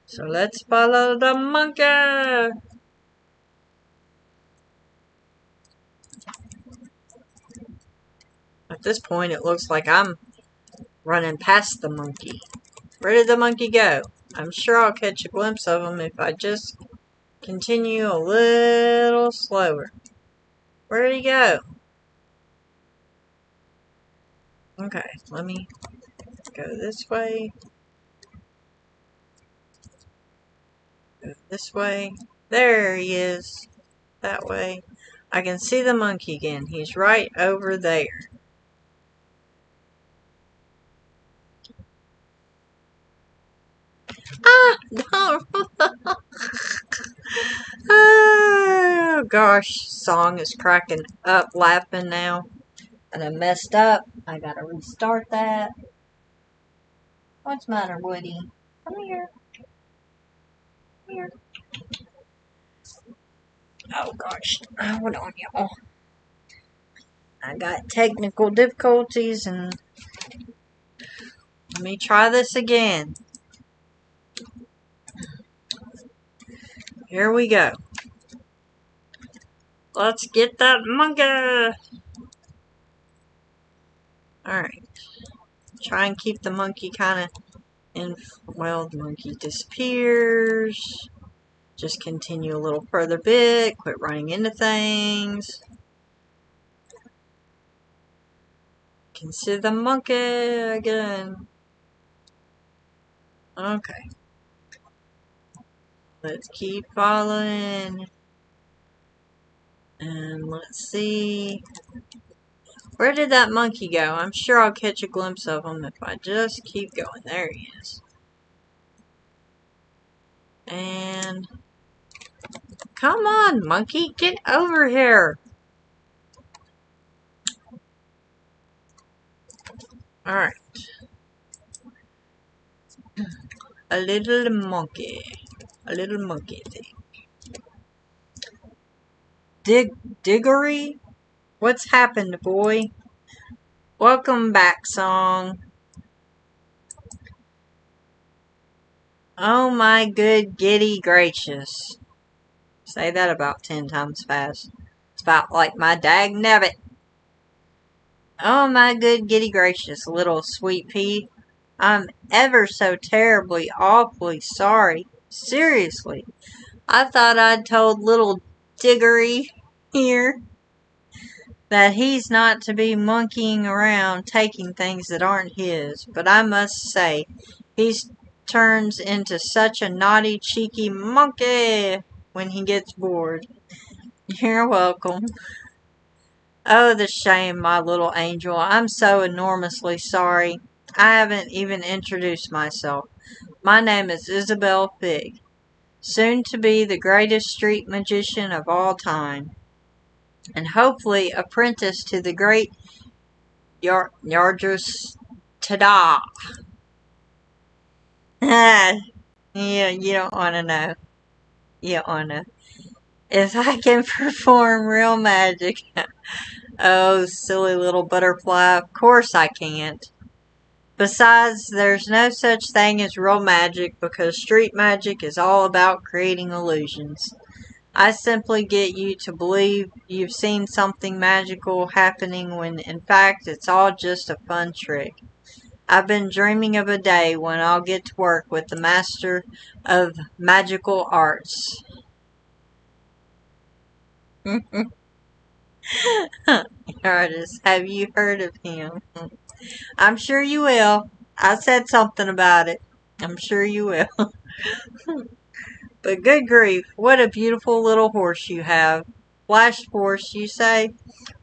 so let's follow the monkey. At this point, it looks like I'm running past the monkey. Where did the monkey go? I'm sure I'll catch a glimpse of him if I just continue a little slower. Where did he go? Okay, let me go this way. Go this way. There he is. That way. I can see the monkey again. He's right over there. Ah! No! Oh, gosh. Song is cracking up laughing now. And I messed up. I gotta restart that. What's the matter, Woody? Come here. Come here. Oh, gosh. Hold on, y'all. I got technical difficulties and let me try this again. Here we go. Let's get that monkey. Alright. Try and keep the monkey kind of in. Well, the monkey disappears. Just continue a little further bit. Quit running into things. Can see the monkey again. Okay. Let's keep following. And let's see. Where did that monkey go? I'm sure I'll catch a glimpse of him if I just keep going. There he is. And come on, monkey, get over here. Alright. A little monkey. A little monkey thing. Diggory? What's happened, boy? Welcome back, song. Oh my good giddy gracious. Say that about 10 times fast. It's about like my dag nabbit. Oh my good giddy gracious, little sweet pea. I'm ever so terribly, awfully sorry. Seriously. I thought I'd told little Diggory here that he's not to be monkeying around taking things that aren't his. But I must say, he turns into such a naughty, cheeky monkey when he gets bored. You're welcome. Oh, the shame, my little angel. I'm so enormously sorry. I haven't even introduced myself. My name is Isabel Fig, soon to be the greatest street magician of all time, and hopefully apprentice to the great Yardrus Tada. Yeah, you don't want to know. You don't want to. If I can perform real magic. Oh, silly little butterfly, of course I can't. Besides, there's no such thing as real magic because street magic is all about creating illusions. I simply get you to believe you've seen something magical happening when in fact it's all just a fun trick. I've been dreaming of a day when I'll get to work with the master of magical arts. Artist, have you heard of him? I'm sure you will. I said something about it. I'm sure you will. But good grief, what a beautiful little horse you have. Flash horse, you say?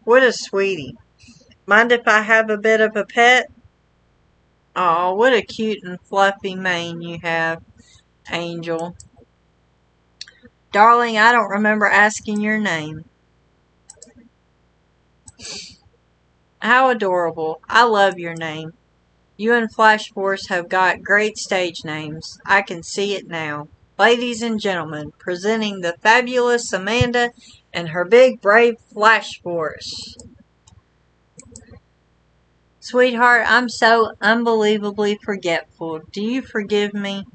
What a sweetie. Mind if I have a bit of a pet? Oh, what a cute and fluffy mane you have, Angel. Darling, I don't remember asking your name. How adorable. I love your name. You and Flash Force have got great stage names. I can see it now. Ladies and gentlemen, presenting the fabulous Amanda and her big brave Flash Force. Sweetheart, I'm so unbelievably forgetful. Do you forgive me?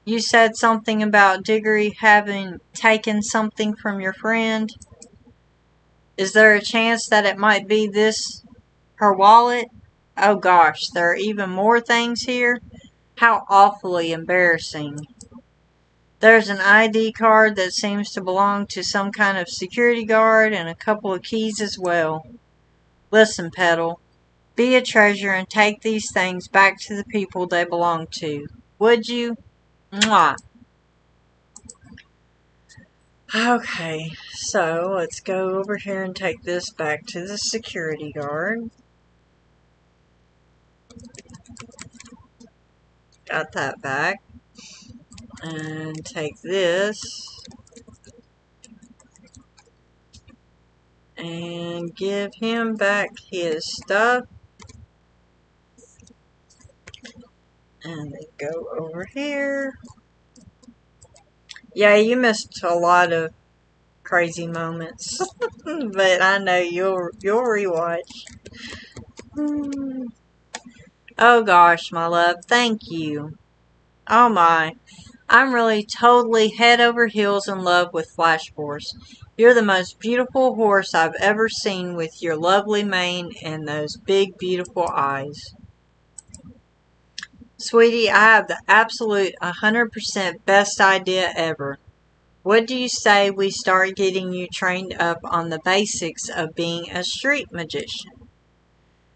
You said something about Diggory having taken something from your friend. Is there a chance that it might be this, her wallet? Oh gosh, there are even more things here. How awfully embarrassing. There's an ID card that seems to belong to some kind of security guard and a couple of keys as well. Listen, Petal. Be a treasure and take these things back to the people they belong to. Would you? Mwah. Okay, so let's go over here and take this back to the security guard. Got that back. And take this and give him back his stuff. And then go over here. Yeah, you missed a lot of crazy moments. But I know you'll rewatch. Oh gosh, my love, thank you. Oh my. I'm really totally head over heels in love with Flash Force. You're the most beautiful horse I've ever seen with your lovely mane and those big beautiful eyes. Sweetie, I have the absolute 100% best idea ever. What do you say we start getting you trained up on the basics of being a street magician?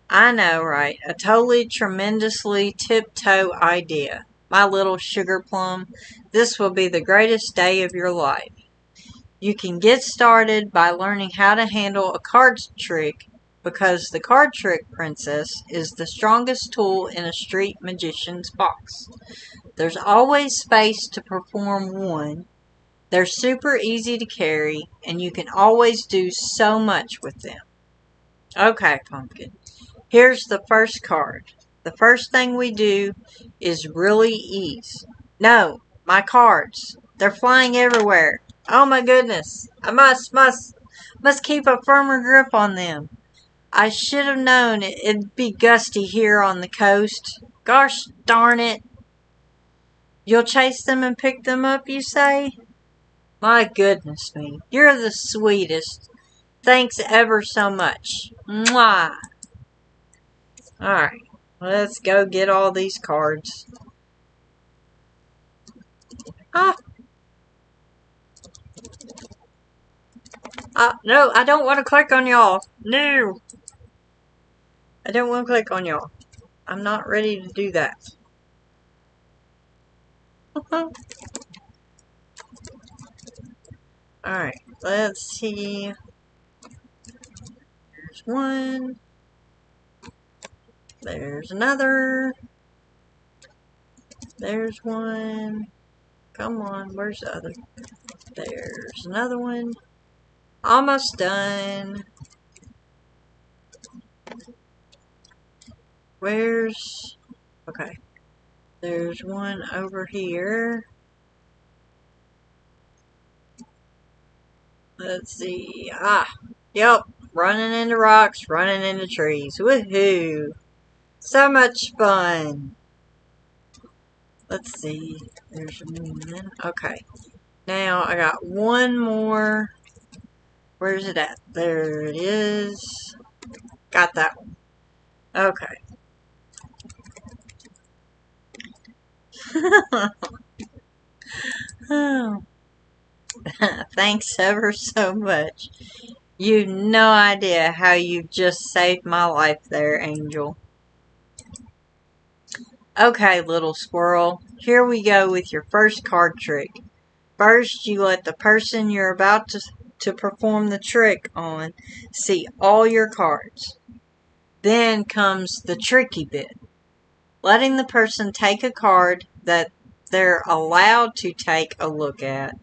I know, right? A totally tremendously tiptoe idea. My little sugar plum, this will be the greatest day of your life. You can get started by learning how to handle a card trick because the card trick princess is the strongest tool in a street magician's box. There's always space to perform one. They're super easy to carry, and you can always do so much with them. Okay, Pumpkin. Here's the first card. The first thing we do is really ease. No, my cards. They're flying everywhere. Oh my goodness. I must keep a firmer grip on them. I should have known it'd be gusty here on the coast. Gosh darn it. You'll chase them and pick them up, you say? My goodness me. You're the sweetest. Thanks ever so much. Mwah. Alright. Let's go get all these cards. Ah. No, I don't want to click on y'all. No. I don't want to click on y'all. I'm not ready to do that. Alright, let's see. There's one. There's another. There's one. Come on, where's the other? There's another one. Almost done. Where's... Okay. There's one over here. Let's see. Ah. Yep. Running into rocks, running into trees. Woohoo. So much fun. Let's see. There's one. Okay. Now I got one more. Where's it at? There it is. Got that one. Okay. Oh. Thanks ever so much. You've no idea how you just saved my life there, Angel. Okay, little squirrel. Here we go with your first card trick. First, you let the person you're about to perform the trick on see all your cards. Then comes the tricky bit. Letting the person take a card that they're allowed to take a look at.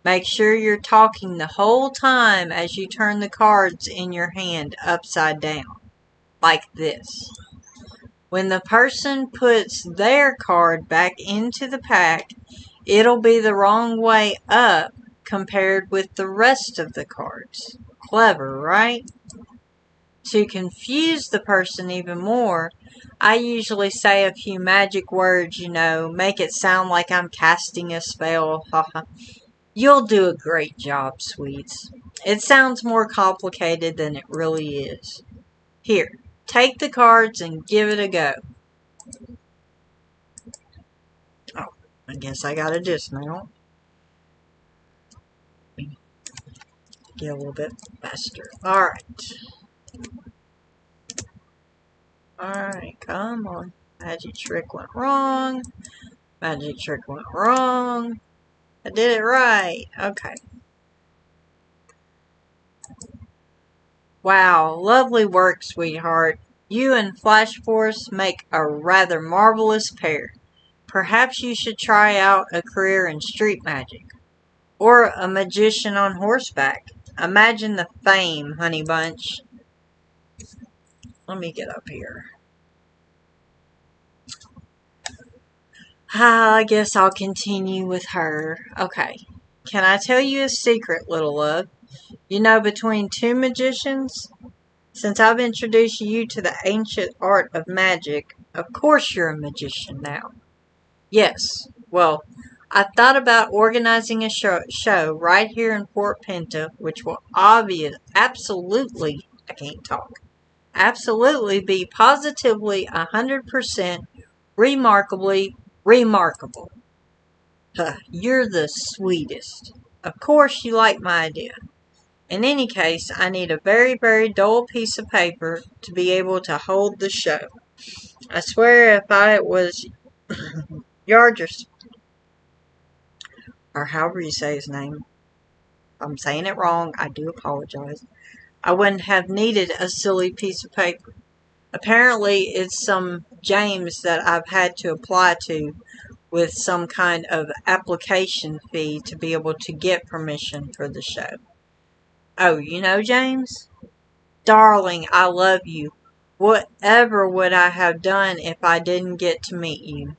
Make sure you're talking the whole time as you turn the cards in your hand upside down, like this. When the person puts their card back into the pack, it'll be the wrong way up compared with the rest of the cards. Clever, right? To confuse the person even more, I usually say a few magic words, make it sound like I'm casting a spell. Haha. You'll do a great job, sweets. It sounds more complicated than it really is. Here, take the cards and give it a go. I guess I gotta dismount. Get a little bit faster. Alright. Alright, come on. Magic trick went wrong. Magic trick went wrong. I did it right. Okay. Wow, lovely work, sweetheart. You and Flash Force make a rather marvelous pair. Perhaps you should try out a career in street magic. Or a magician on horseback. Imagine the fame, honey bunch. Let me get up here. I guess I'll continue with her. Okay. Can I tell you a secret, little love? You know, between two magicians, since I've introduced you to the ancient art of magic, of course you're a magician now. Yes. Well, I thought about organizing a show right here in Fort Pinta, which will absolutely, I can't talk, absolutely be positively 100% remarkably remarkable. You're the sweetest. Of course you like my idea. In any case, I need a very, very dull piece of paper to be able to hold the show. I swear if I was Yargis, or however you say his name, if I'm saying it wrong, I do apologize. I wouldn't have needed a silly piece of paper. Apparently, it's some James that I've had to apply to with some kind of application fee to be able to get permission for the show. Oh, you know James? Darling, I love you. Whatever would I have done if I didn't get to meet you?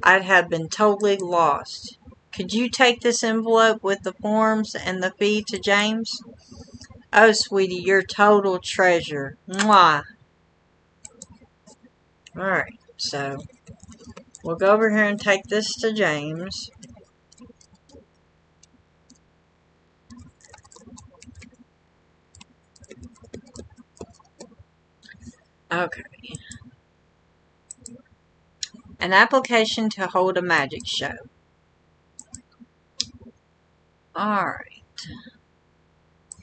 I'd have been totally lost. Could you take this envelope with the forms and the fee to James? Oh, sweetie, you're total treasure. Mwah. Alright, so we'll go over here and take this to James. Okay. An application to hold a magic show. Alright.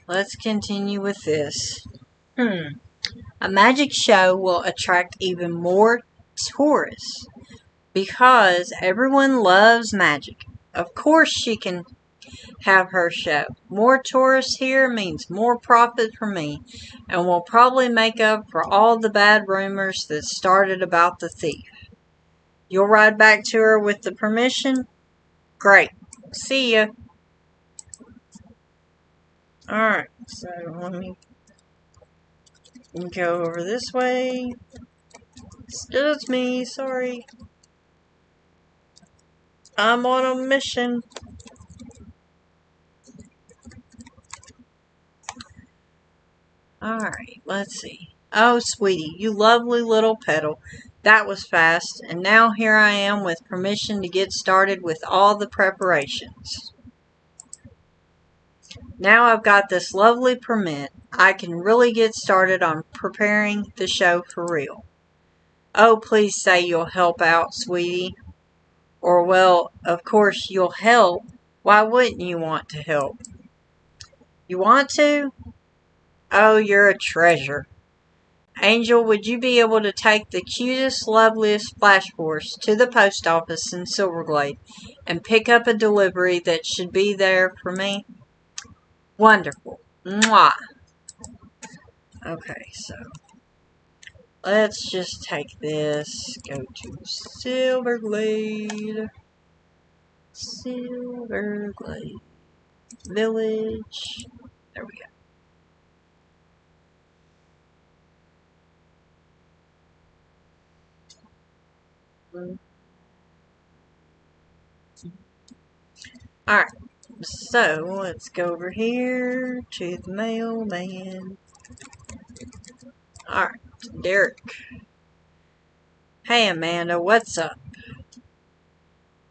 Let's continue with this. A magic show will attract even more tourists because everyone loves magic. Of course she can have her show. More tourists here means more profit for me and will probably make up for all the bad rumors that started about the thief. You'll ride back to her with the permission? Great. See ya. Alright, so let me go over this way. Excuse me, sorry. I'm on a mission. Alright, let's see. Oh, sweetie, you lovely little petal. That was fast, and now here I am with permission to get started with all the preparations. Now I've got this lovely permit, I can really get started on preparing the show for real. Oh, please say you'll help out, sweetie. Or, well, of course you'll help. Why wouldn't you want to help? You want to? Oh, you're a treasure. Angel, would you be able to take the cutest, loveliest Flash Force to the post office in Silverglade and pick up a delivery that should be there for me? Wonderful. Mwah. Okay, so let's just take this, go to Silverglade. Silverglade Village. There we go. Alright, so let's go over here to the mailman. Alright, Derek. Hey Amanda, what's up?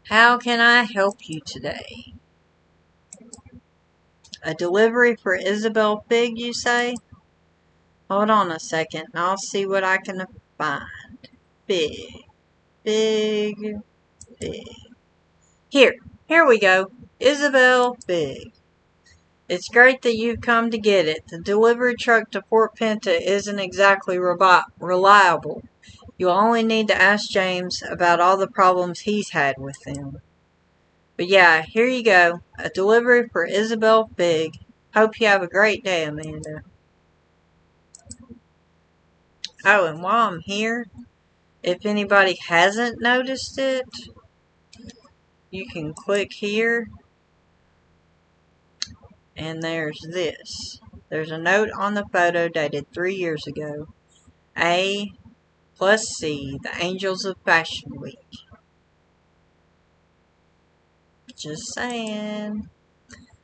How can I help you today? A delivery for Isabel Fig, you say? Hold on a second, and I'll see what I can find. Fig. Fig. Fig. Here we go. Isabel Big. It's great that you've come to get it. The delivery truck to Fort Pinta isn't exactly reliable. You'll only need to ask James about all the problems he's had with them. But yeah, here you go. A delivery for Isabel Big. Hope you have a great day, Amanda. Oh, and while I'm here, if anybody hasn't noticed it, you can click here, and there's this. There's a note on the photo dated 3 years ago. A plus C, the Angels of Fashion Week. Just saying.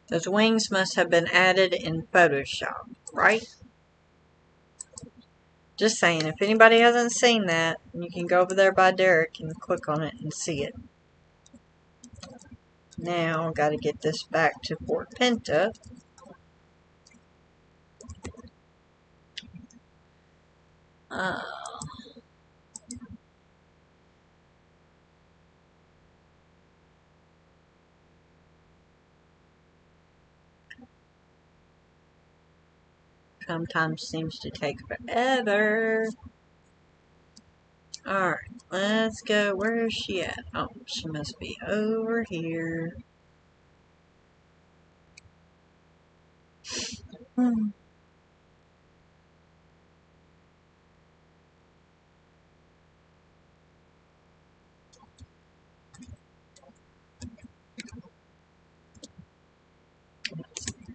Those wings must have been added in Photoshop, right? Just saying. If anybody hasn't seen that, you can go over there by Derek and click on it and see it. Now, I've got to get this back to Fort Pinta. Sometimes seems to take forever. Alright, let's go. Where is she at? Oh, she must be over here.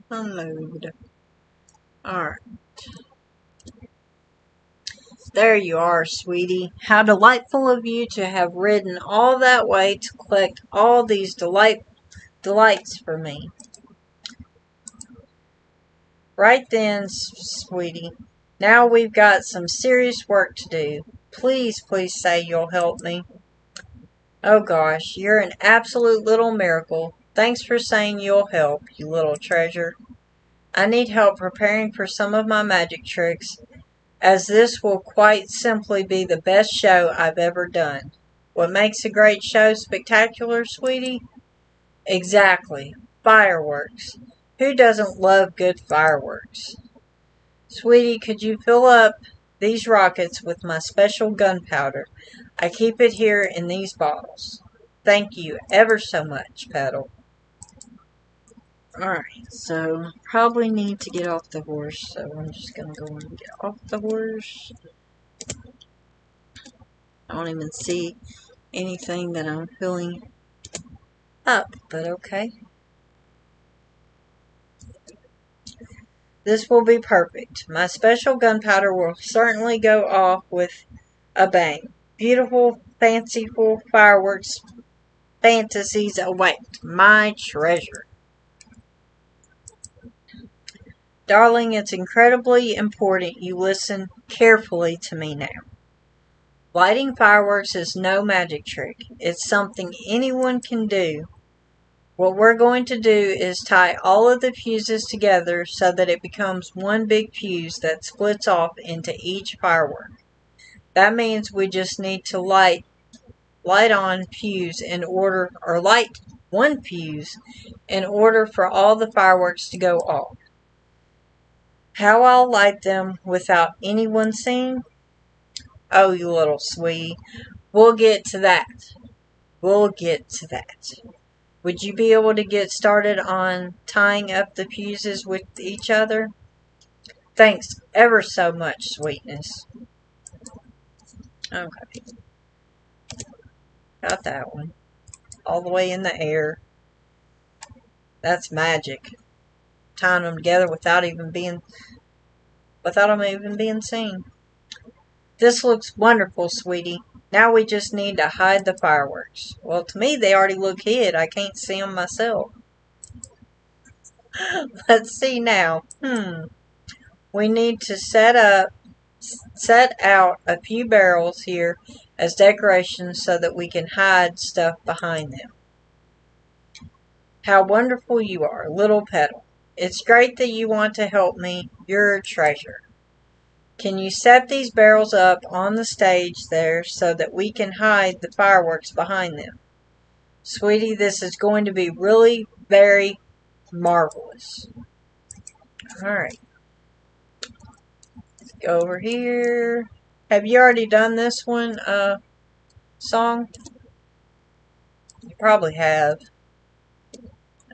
Unload. Alright. There you are, sweetie. How delightful of you to have ridden all that way to collect all these delights for me. Right then, sweetie. Now we've got some serious work to do. Please say you'll help me. Oh gosh, you're an absolute little miracle. Thanks for saying you'll help, you little treasure. I need help preparing for some of my magic tricks, as this will quite simply be the best show I've ever done. What makes a great show spectacular, sweetie? Exactly. Fireworks. Who doesn't love good fireworks? Sweetie, could you fill up these rockets with my special gunpowder? I keep it here in these bottles. Thank you ever so much, Petal. Alright, so probably need to get off the horse, so I'm just going to go and get off the horse. I don't even see anything that I'm filling up, but okay. This will be perfect. My special gunpowder will certainly go off with a bang. Beautiful, fanciful fireworks fantasies await. My treasure. Darling, it's incredibly important you listen carefully to me now. Lighting fireworks is no magic trick. It's something anyone can do. What we're going to do is tie all of the fuses together so that it becomes one big fuse that splits off into each firework. That means we just need to light on fuse in order, or light one fuse in order for all the fireworks to go off. How I'll light them without anyone seeing? Oh, you little sweetie. We'll get to that. We'll get to that. Would you be able to get started on tying up the fuses with each other? Thanks ever so much, sweetness. Okay. Got that one. All the way in the air. That's magic. Tying them together without them even being seen. This looks wonderful, sweetie. Now we just need to hide the fireworks. Well, to me, they already look hid. I can't see them myself. Let's see now. We need to set out a few barrels here as decorations so that we can hide stuff behind them. How wonderful you are, little Petal. It's great that you want to help me. You're a treasure. Can you set these barrels up on the stage there so that we can hide the fireworks behind them? Sweetie, this is going to be really very marvelous. Alright. Go over here. Have you already done this one, song? You probably have.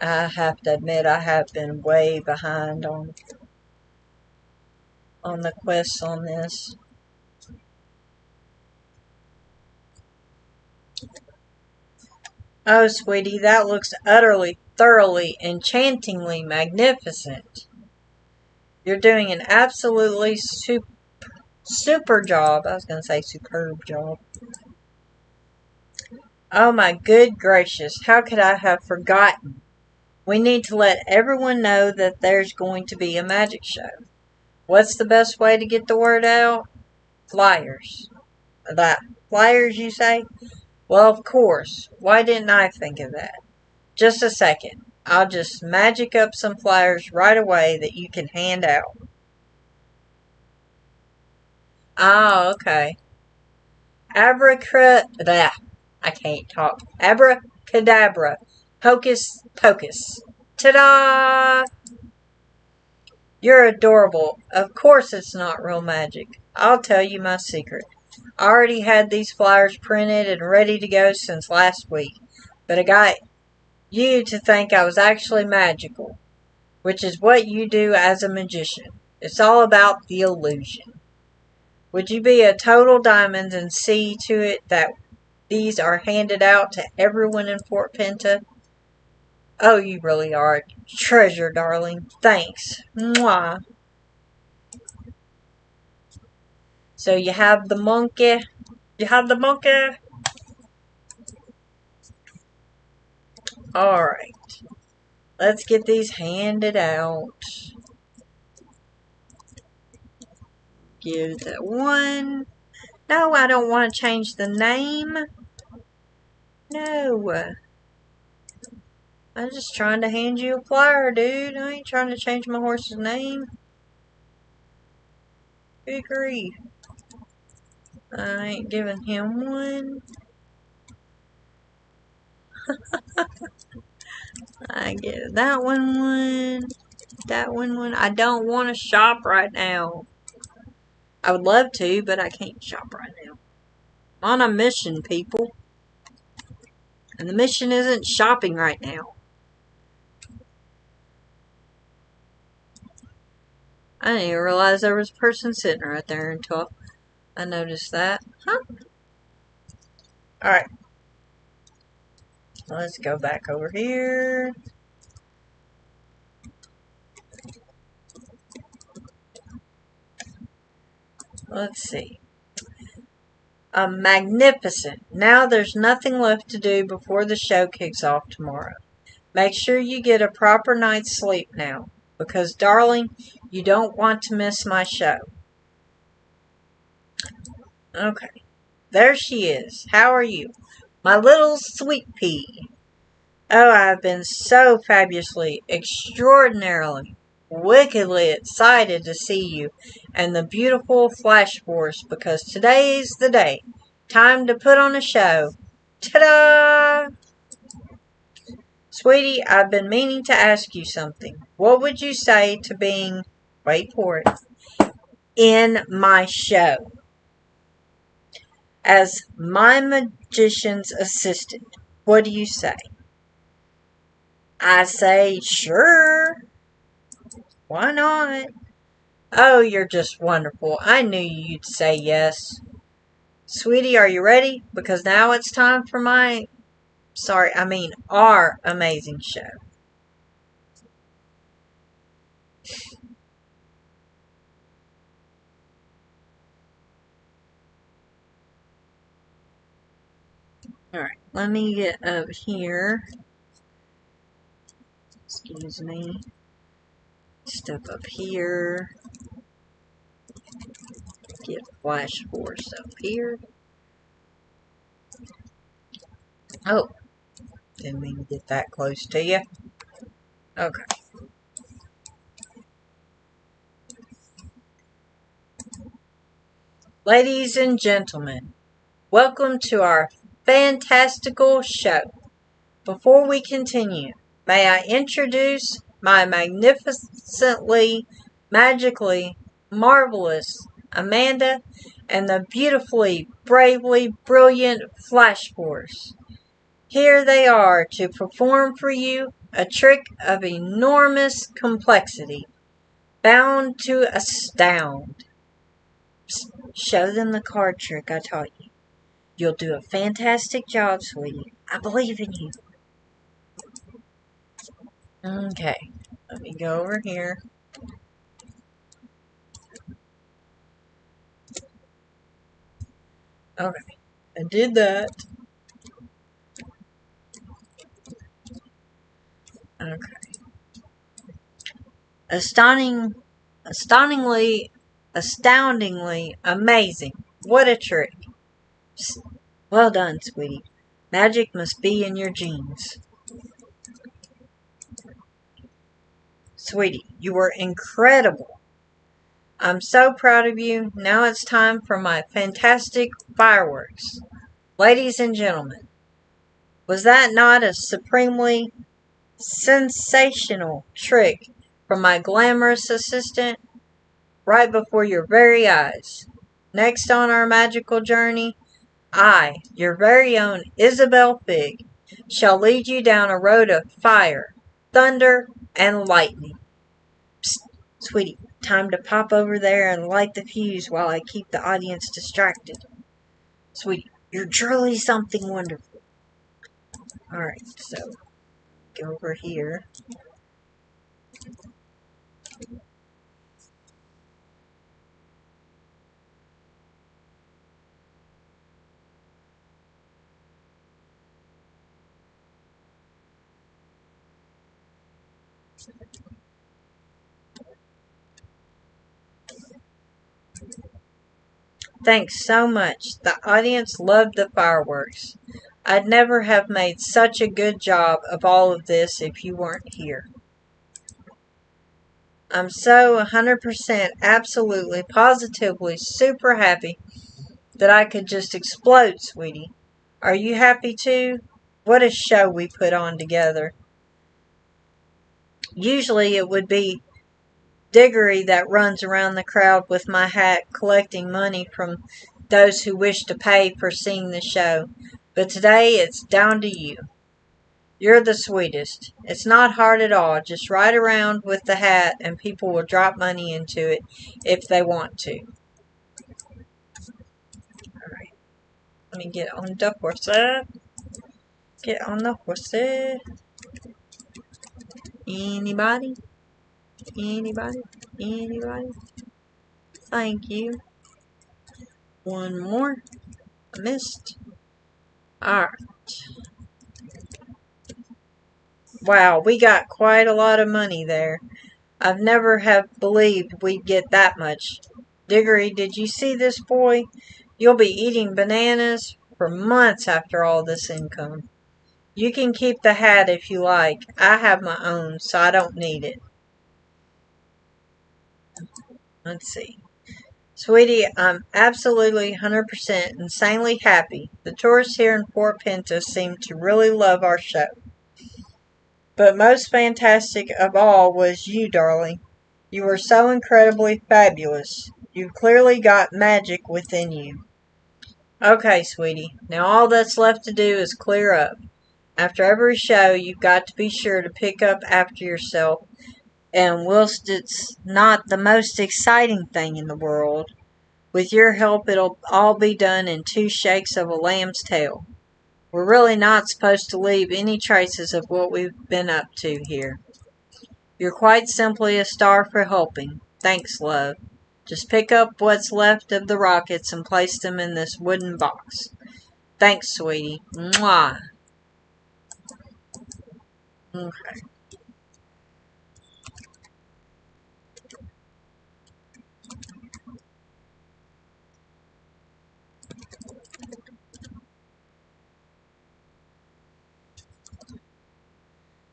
I have to admit I have been way behind on the quests on this. Oh, sweetie, that looks utterly, thoroughly, enchantingly magnificent. You're doing an absolutely super job. I was going to say superb job. Oh my good gracious, how could I have forgotten? We need to let everyone know that there's going to be a magic show. What's the best way to get the word out? Flyers. That flyers, you say? Well, of course. Why didn't I think of that? Just a second. I'll just magic up some flyers right away that you can hand out. Oh, okay. Abracadabra. I can't talk. Abracadabra. Hocus pocus. Ta-da! You're adorable. Of course it's not real magic. I'll tell you my secret. I already had these flyers printed and ready to go since last week, but I got you to think I was actually magical, which is what you do as a magician. It's all about the illusion. Would you be a total diamond and see to it that these are handed out to everyone in Fort Pinta? Oh, you really are a treasure, darling. Thanks. Mwah. So you have the monkey. You have the monkey. Alright. Let's get these handed out. Give that one. No, I don't want to change the name. No. I'm just trying to hand you a flyer, dude. I ain't trying to change my horse's name. Good grief. I ain't giving him one. I give that one. That one. I don't want to shop right now. I would love to, but I can't shop right now. I'm on a mission, people. And the mission isn't shopping right now. I didn't even realize there was a person sitting right there until I noticed that. Huh? Alright. Let's go back over here. Let's see. Magnificent. Now there's nothing left to do before the show kicks off tomorrow. Make sure you get a proper night's sleep now. Because, darling, you don't want to miss my show. Okay. There she is. How are you? My little sweet pea. Oh, I've been so fabulously, extraordinarily, wickedly excited to see you and the beautiful Flash Force because today's the day. Time to put on a show. Ta-da! Sweetie, I've been meaning to ask you something. What would you say to being, wait for it, in my show as my magician's assistant? What do you say? I say, sure. Why not? Oh, you're just wonderful. I knew you'd say yes. Sweetie, are you ready? Because now it's time for our amazing show. Alright, let me get up here. Excuse me. Step up here. Get Flash Force up here. Oh, didn't mean to get that close to you. Okay. Ladies and gentlemen, welcome to our fantastical show. Before we continue, may I introduce my magnificently, magically, marvelous Amanda and the beautifully, bravely, brilliant Flash Force. Here they are to perform for you a trick of enormous complexity, bound to astound. Psst, show them the card trick I taught you. You'll do a fantastic job, sweetie. I believe in you. Okay, let me go over here. Okay, I did that. Okay. Astoundingly, astoundingly amazing. What a trick. Psst. Well done, sweetie. Magic must be in your genes. Sweetie, you were incredible. I'm so proud of you. Now it's time for my fantastic fireworks. Ladies and gentlemen, was that not a supremely sensational trick from my glamorous assistant right before your very eyes? Next on our magical journey, I, your very own Isabel Fig, shall lead you down a road of fire, thunder, and lightning. Psst, sweetie, time to pop over there and light the fuse while I keep the audience distracted. Sweetie, you're truly something wonderful. Alright, so go over here. Thanks so much. The audience loved the fireworks. I'd never have made such a good job of all of this if you weren't here. I'm so 100% absolutely positively super happy that I could just explode, sweetie. Are you happy too? What a show we put on together. Usually it would be Diggory that runs around the crowd with my hat collecting money from those who wish to pay for seeing the show. But today it's down to you. You're the sweetest. It's not hard at all. Just ride around with the hat and people will drop money into it if they want to. Alright. Let me get on the horse. Get on the horse. Anybody? Anybody? Anybody? Thank you. One more. I missed. Alright. Wow, we got quite a lot of money there. I've never have believed we'd get that much. Diggory, did you see this boy? You'll be eating bananas for months after all this income. You can keep the hat if you like. I have my own, so I don't need it. Let's see. Sweetie, I'm absolutely 100% insanely happy. The tourists here in Fort Pinta seem to really love our show. But most fantastic of all was you, darling. You were so incredibly fabulous. You've clearly got magic within you. Okay, sweetie. Now all that's left to do is clear up. After every show, you've got to be sure to pick up after yourself. And whilst it's not the most exciting thing in the world, with your help it'll all be done in 2 shakes of a lamb's tail. We're really not supposed to leave any traces of what we've been up to here. You're quite simply a star for helping. Thanks, love. Just pick up what's left of the rockets and place them in this wooden box. Thanks, sweetie. Mwah. Okay.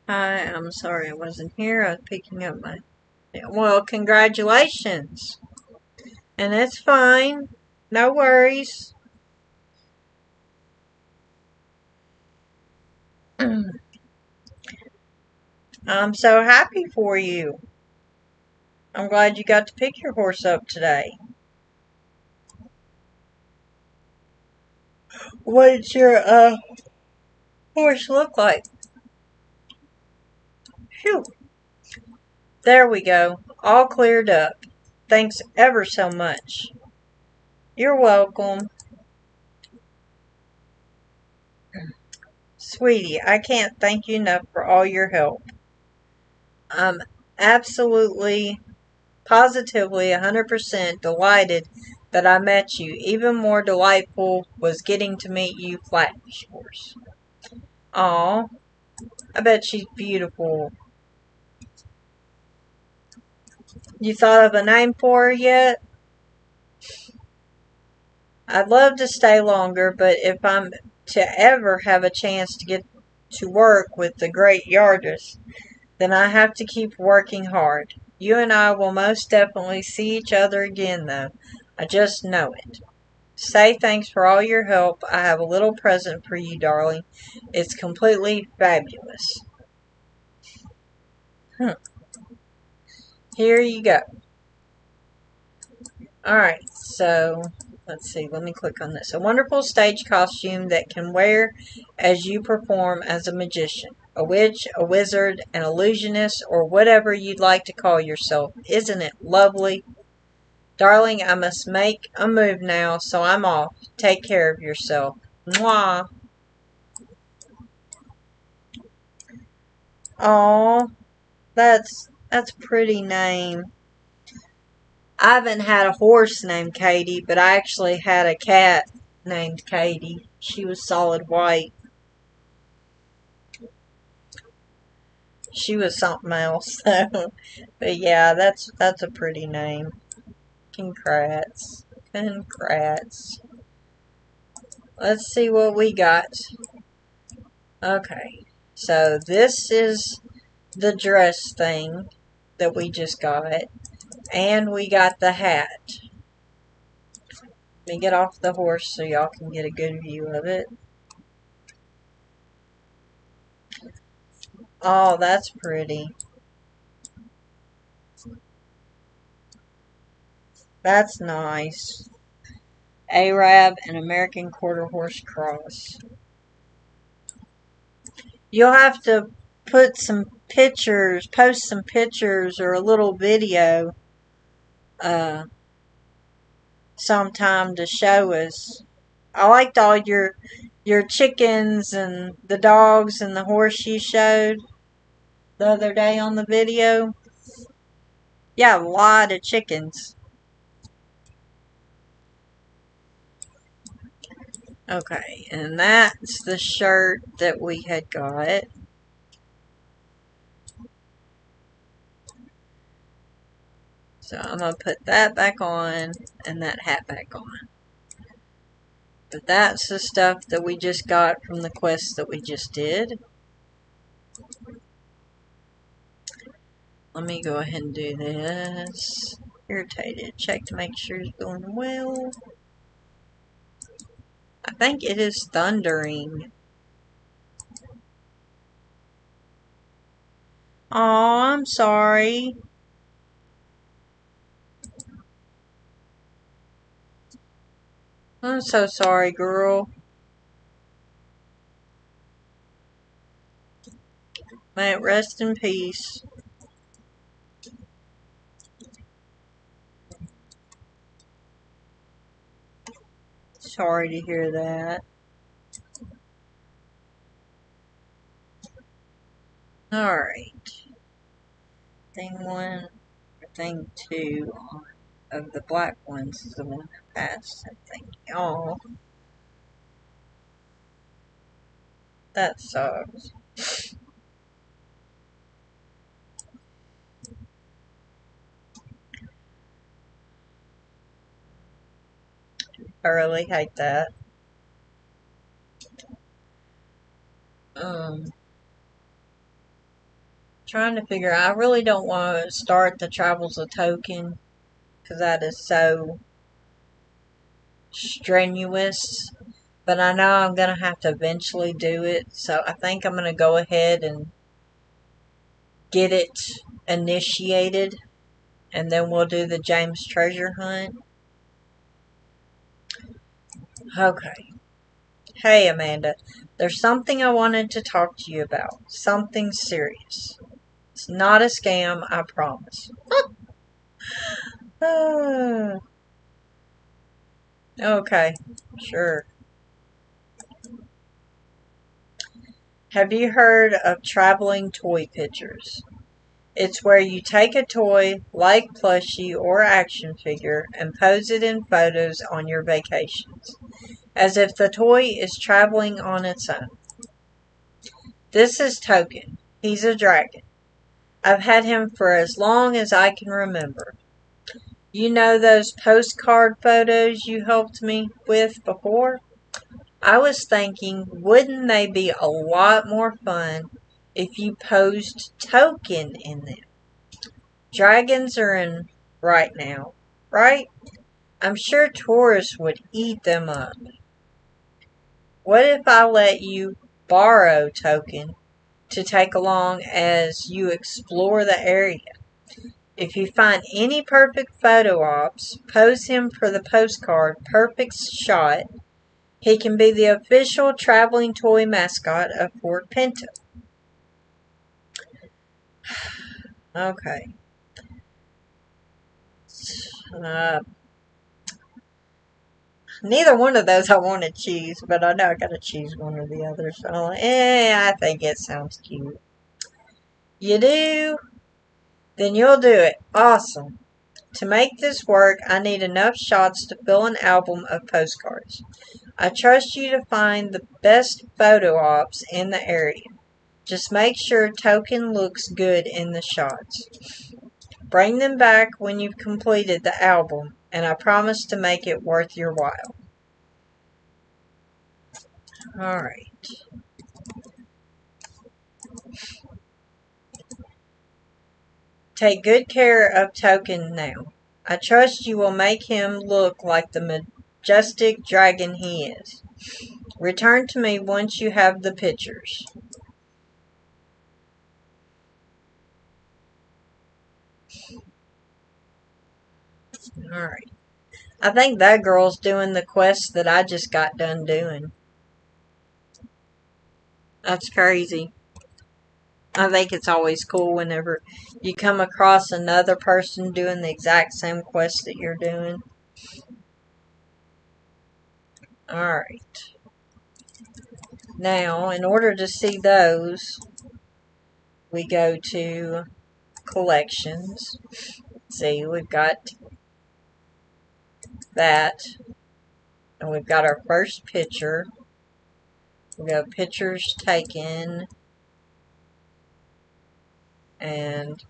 Hi, I'm sorry I wasn't here. I was picking up my... Well, congratulations. And it's fine. No worries. I'm so happy for you. I'm glad you got to pick your horse up today. What did your horse look like? Phew. There we go. All cleared up. Thanks ever so much. You're welcome. Sweetie, I can't thank you enough for all your help. I'm absolutely, positively, 100% delighted that I met you. Even more delightful was getting to meet you, Flash Horse. Aw, I bet she's beautiful. You thought of a name for her yet? I'd love to stay longer, but if I'm to ever have a chance to get to work with the great yardess, then I have to keep working hard. You and I will most definitely see each other again, though. I just know it. Say thanks for all your help. I have a little present for you, darling. It's completely fabulous. Here you go. Alright, so let's see. Let me click on this. A wonderful stage costume that can wear as you perform as a magician, a witch, a wizard, an illusionist, or whatever you'd like to call yourself. Isn't it lovely? Darling, I must make a move now, so I'm off. Take care of yourself. Mwah. Aw, that's a pretty name. I haven't had a horse named Katie, but I actually had a cat named Katie. She was solid white. She was something else. But yeah, that's a pretty name. Congrats. Congrats. Let's see what we got. Okay. So this is the dress thing that we just got. And we got the hat. Let me get off the horse so y'all can get a good view of it. Oh, that's pretty. That's nice. Arab and American Quarter Horse Cross. You'll have to put some pictures, post some pictures or a little video uh, sometime to show us. I liked all your chickens and the dogs and the horse you showed the other day on the video. Yeah, a lot of chickens. Okay, and that's the shirt that we had got. So I'm going to put that back on and that hat back on. But that's the stuff that we just got from the quest that we just did. Let me go ahead and do this. Irritated. Check to make sure it's going well. I think it is thundering. Aw, I'm sorry. I'm so sorry, girl. May it rest in peace. Sorry to hear that. Alright. Thing 1 or thing 2 of the black ones is the one that passed. I think. Oh, that sucks. I really hate that. Um, Trying to figure out. I really don't want to start the Travels of Token because that is so strenuous. but I know I'm going to have to eventually do it. So I think I'm going to go ahead and get it initiated, and then we'll do the James treasure hunt. Okay. Hey, Amanda. There's something I wanted to talk to you about. Something serious. It's not a scam, I promise. Okay, sure. Have you heard of traveling toy pictures? It's where you take a toy, like plushie or action figure, and pose it in photos on your vacations, as if the toy is traveling on its own. This is Token. He's a dragon. I've had him for as long as I can remember. You know those postcard photos you helped me with before? I was thinking, wouldn't they be a lot more fun if you posed Token in them? Dragons are in right now, right? I'm sure tourists would eat them up. What if I let you borrow Token to take along as you explore the area? If you find any perfect photo ops, pose him for the postcard perfect shot. He can be the official traveling toy mascot of Fort Pinto. Okay. Uh, Neither one of those I want to choose, but I know I gotta choose one or the other. So I'm like, I think it sounds cute. You do? Then you'll do it. Awesome. To make this work, I need enough shots to fill an album of postcards. I trust you to find the best photo ops in the area. Just make sure Token looks good in the shots. Bring them back when you've completed the album, and I promise to make it worth your while. Alright. Take good care of Token now. I trust you will make him look like the majestic dragon he is. Return to me once you have the pictures. Alright. I think that girl's doing the quest that I just got done doing. That's crazy. I think it's always cool whenever you come across another person doing the exact same quest that you're doing. Alright. Now, in order to see those, we go to collections. See, we've got that. And we've got our first picture. We have pictures taken. And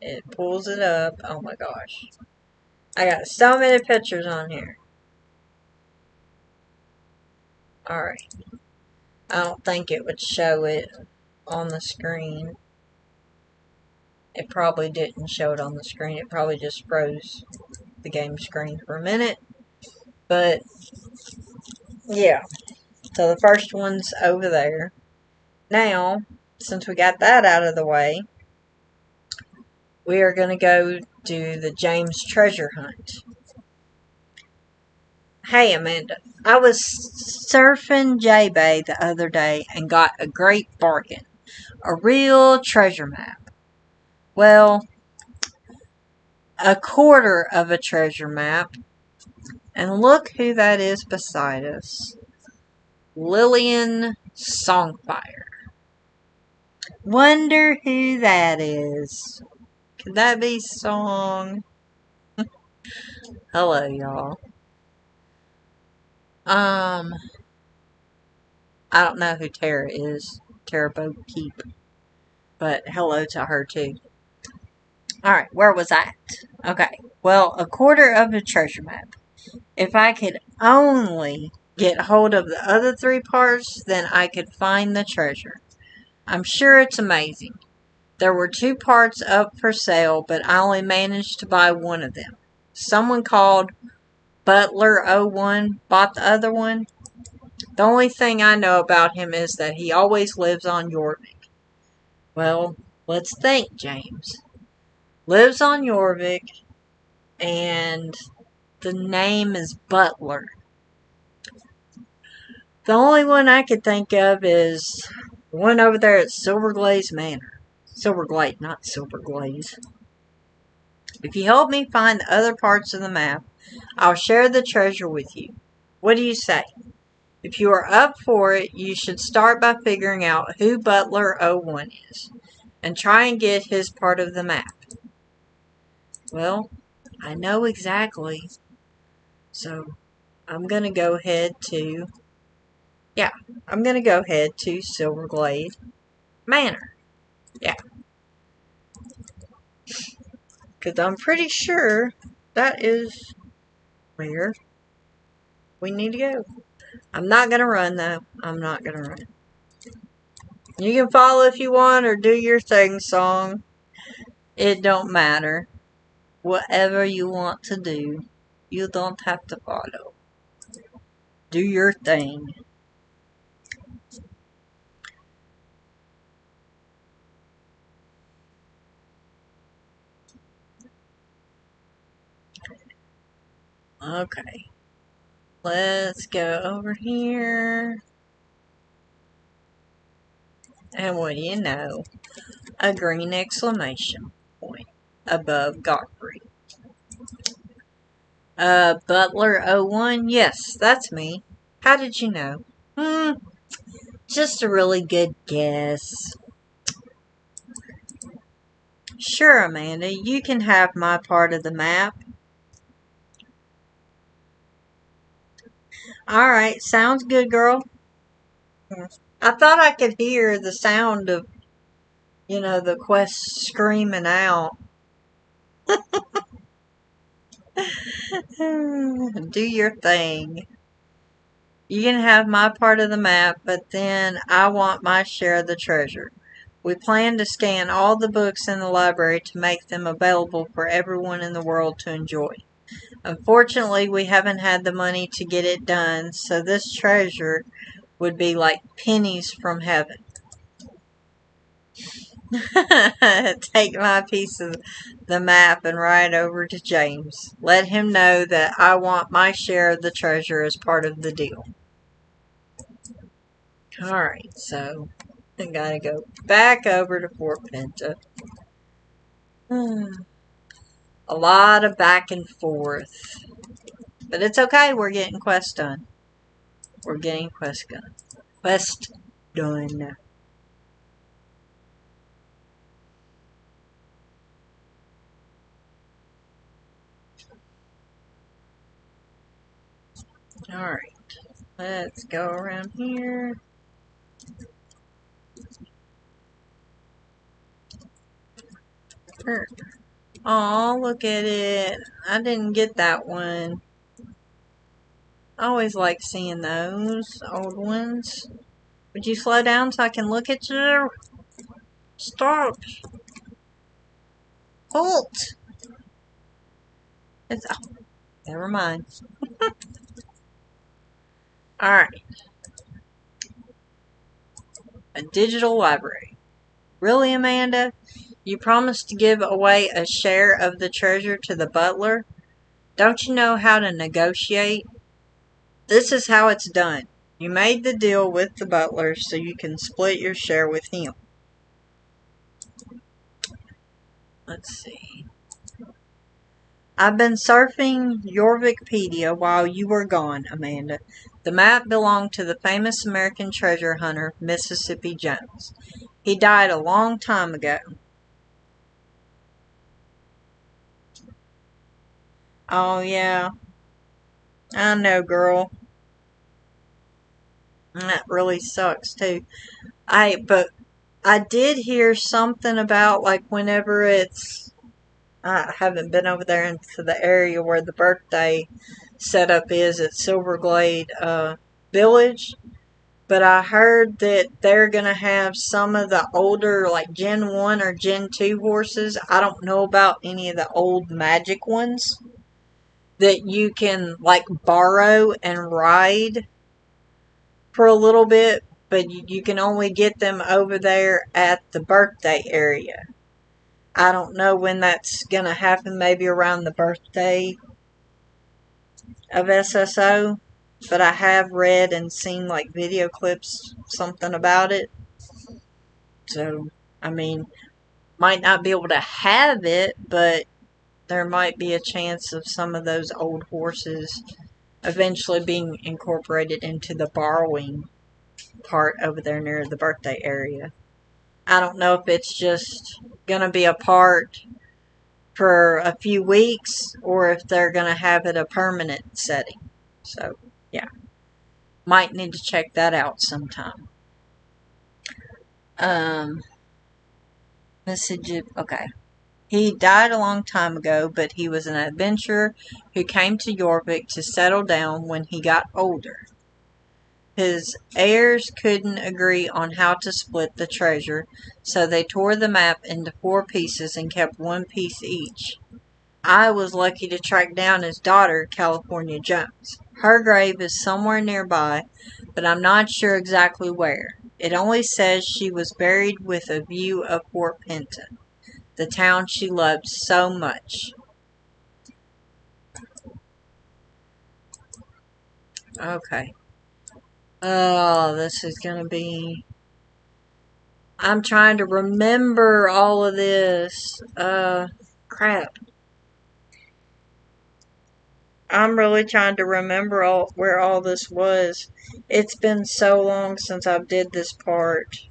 it pulls it up. Oh my gosh. I got so many pictures on here. Alright. I don't think it would show it on the screen. It probably didn't show it on the screen. It probably just froze the game screen for a minute. But, yeah. So the first one's over there. Now, since we got that out of the way, we are going to go do the James treasure hunt. Hey, Amanda. I was surfing J-Bay the other day and got a great bargain. A real treasure map. Well, a quarter of a treasure map. And look who that is beside us. Lillian Songfire. Wonder who that is. Could that be Song? Hello, y'all. I don't know who Tara is. Tara Bo Keep. But hello to her too. Alright, where was I at? Okay. Well, a quarter of a treasure map. If I could only get hold of the other three parts, then I could find the treasure. I'm sure it's amazing. There were two parts up for sale, but I only managed to buy one of them. Someone called Butler01 bought the other one. The only thing I know about him is that he always lives on Jorvik. Well, let's think, James. Lives on Jorvik, and the name is Butler. The only one I could think of is the one over there at Silverglaze Manor. Silverglade, not Silverglaze. If you help me find the other parts of the map, I'll share the treasure with you. What do you say? If you are up for it, you should start by figuring out who Butler01 is, and try and get his part of the map. Well, I know exactly, so I'm going to go ahead to, Silverglade Manor. Yeah. Because I'm pretty sure that is where we need to go. I'm not going to run, though. I'm not going to run. You can follow if you want or do your thing, song. It don't matter. Whatever you want to do, you don't have to follow. Do your thing. Okay. Let's go over here. And what do you know? A green exclamation point above Godfrey. Butler01? Yes, that's me. How did you know? Just a really good guess. Sure, Amanda, you can have my part of the map. Alright, sounds good, girl. I thought I could hear the sound of, the quest screaming out. Do your thing. You can have my part of the map, but then I want my share of the treasure. We plan to scan all the books in the library to make them available for everyone in the world to enjoy. Unfortunately, we haven't had the money to get it done, so this treasure would be like pennies from heaven. Take my piece of the map and ride over to James. Let him know that I want my share of the treasure as part of the deal. Alright, so I gotta go back over to Fort Pinta. A lot of back and forth. But it's okay, we're getting quest done. We're getting quest done. Quest done. Alright, let's go around here. Oh, look at it. I didn't get that one. I always like seeing those old ones. Would you slow down so I can look at you? Stop. Halt. It's, oh, never mind. Alright. A digital library. Really, Amanda? You promised to give away a share of the treasure to the butler? Don't you know how to negotiate? This is how it's done. You made the deal with the butler so you can split your share with him. Let's see. I've been surfing your Wikipedia while you were gone, Amanda. The map belonged to the famous American treasure hunter, Mississippi Jones. He died a long time ago. Oh, yeah. I know, girl. That really sucks, too. But I did hear something about, like, whenever it's... I haven't been over there into the area where the birthday setup is at Silverglade Village. But I heard that they're going to have some of the older, like, Gen 1 or Gen 2 horses. I don't know about any of the old magic ones. that you can like borrow and ride for a little bit, but you can only get them over there at the birthday area. I don't know when that's going to happen, maybe around the birthday of SSO, but I have read and seen like video clips, something about it. So, I mean, might not be able to have it, but there might be a chance of some of those old horses eventually being incorporated into the borrowing part over there near the birthday area. I don't know if it's just going to be a part for a few weeks or if they're going to have it a permanent setting. So, yeah. Might need to check that out sometime. Message. Okay. He died a long time ago, but he was an adventurer who came to Yorvik to settle down when he got older. His heirs couldn't agree on how to split the treasure, so they tore the map into 4 pieces and kept 1 piece each. I was lucky to track down his daughter, California Jones. Her grave is somewhere nearby, but I'm not sure exactly where. It only says she was buried with a view of Fort Penton, the town she loved so much. Okay. Oh, this is going to be... I'm trying to remember all of this. Crap. I'm really trying to remember where all this was. It's been so long since I did this part.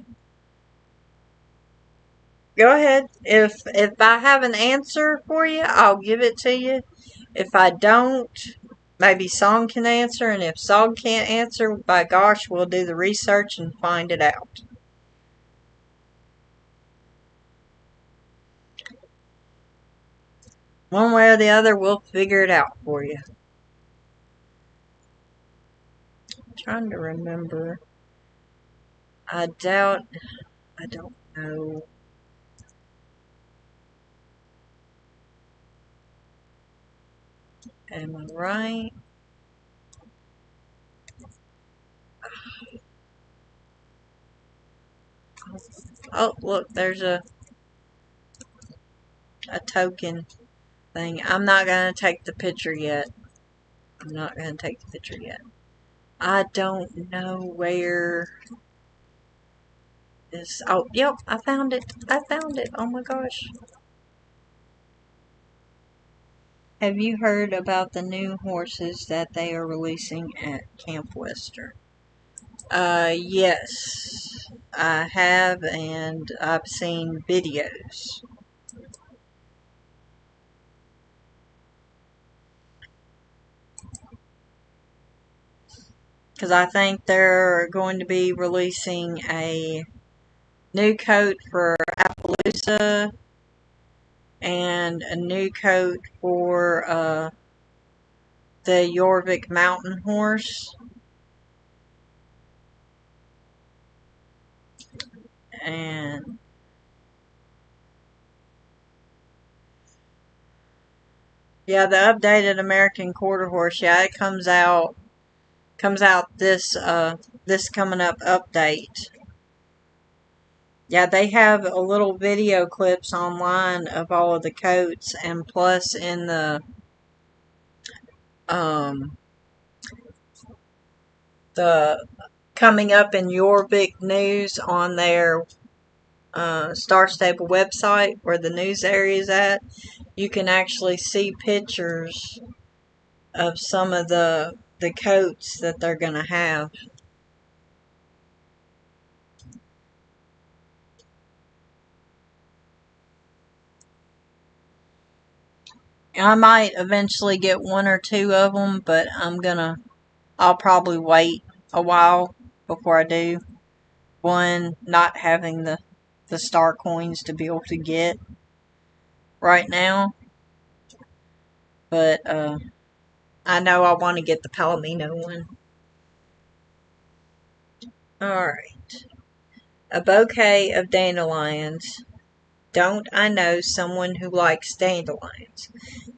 Go ahead. If I have an answer for you, I'll give it to you. If I don't, maybe Song can answer. And if Song can't answer, by gosh, we'll do the research and find it out. One way or the other, we'll figure it out for you. I'm trying to remember. I don't know. Am I right? Oh, look, there's a token thing. I'm not going to take the picture yet. I'm not going to take the picture yet. I don't know where this... Oh, yep, I found it. I found it. Oh my gosh. Have you heard about the new horses that they are releasing at Camp Western? Yes. I have, and I've seen videos. Because I think they're going to be releasing a new coat for Appaloosa and a new coat for the Yorvik Mountain Horse. And yeah, the updated American Quarter Horse, yeah, it comes out this coming up update. Yeah, they have a little video clips online of all of the coats, and plus in um the coming up in Yorvik news on their Star Stable website where the news area is at, you can actually see pictures of some of the coats that they're going to have. I might eventually get 1 or 2 of them, but I'll probably wait a while before I do. One, not having the star coins to be able to get right now. But I know I want to get the Palomino one. Alright. A bouquet of dandelions. Don't I know someone who likes dandelions?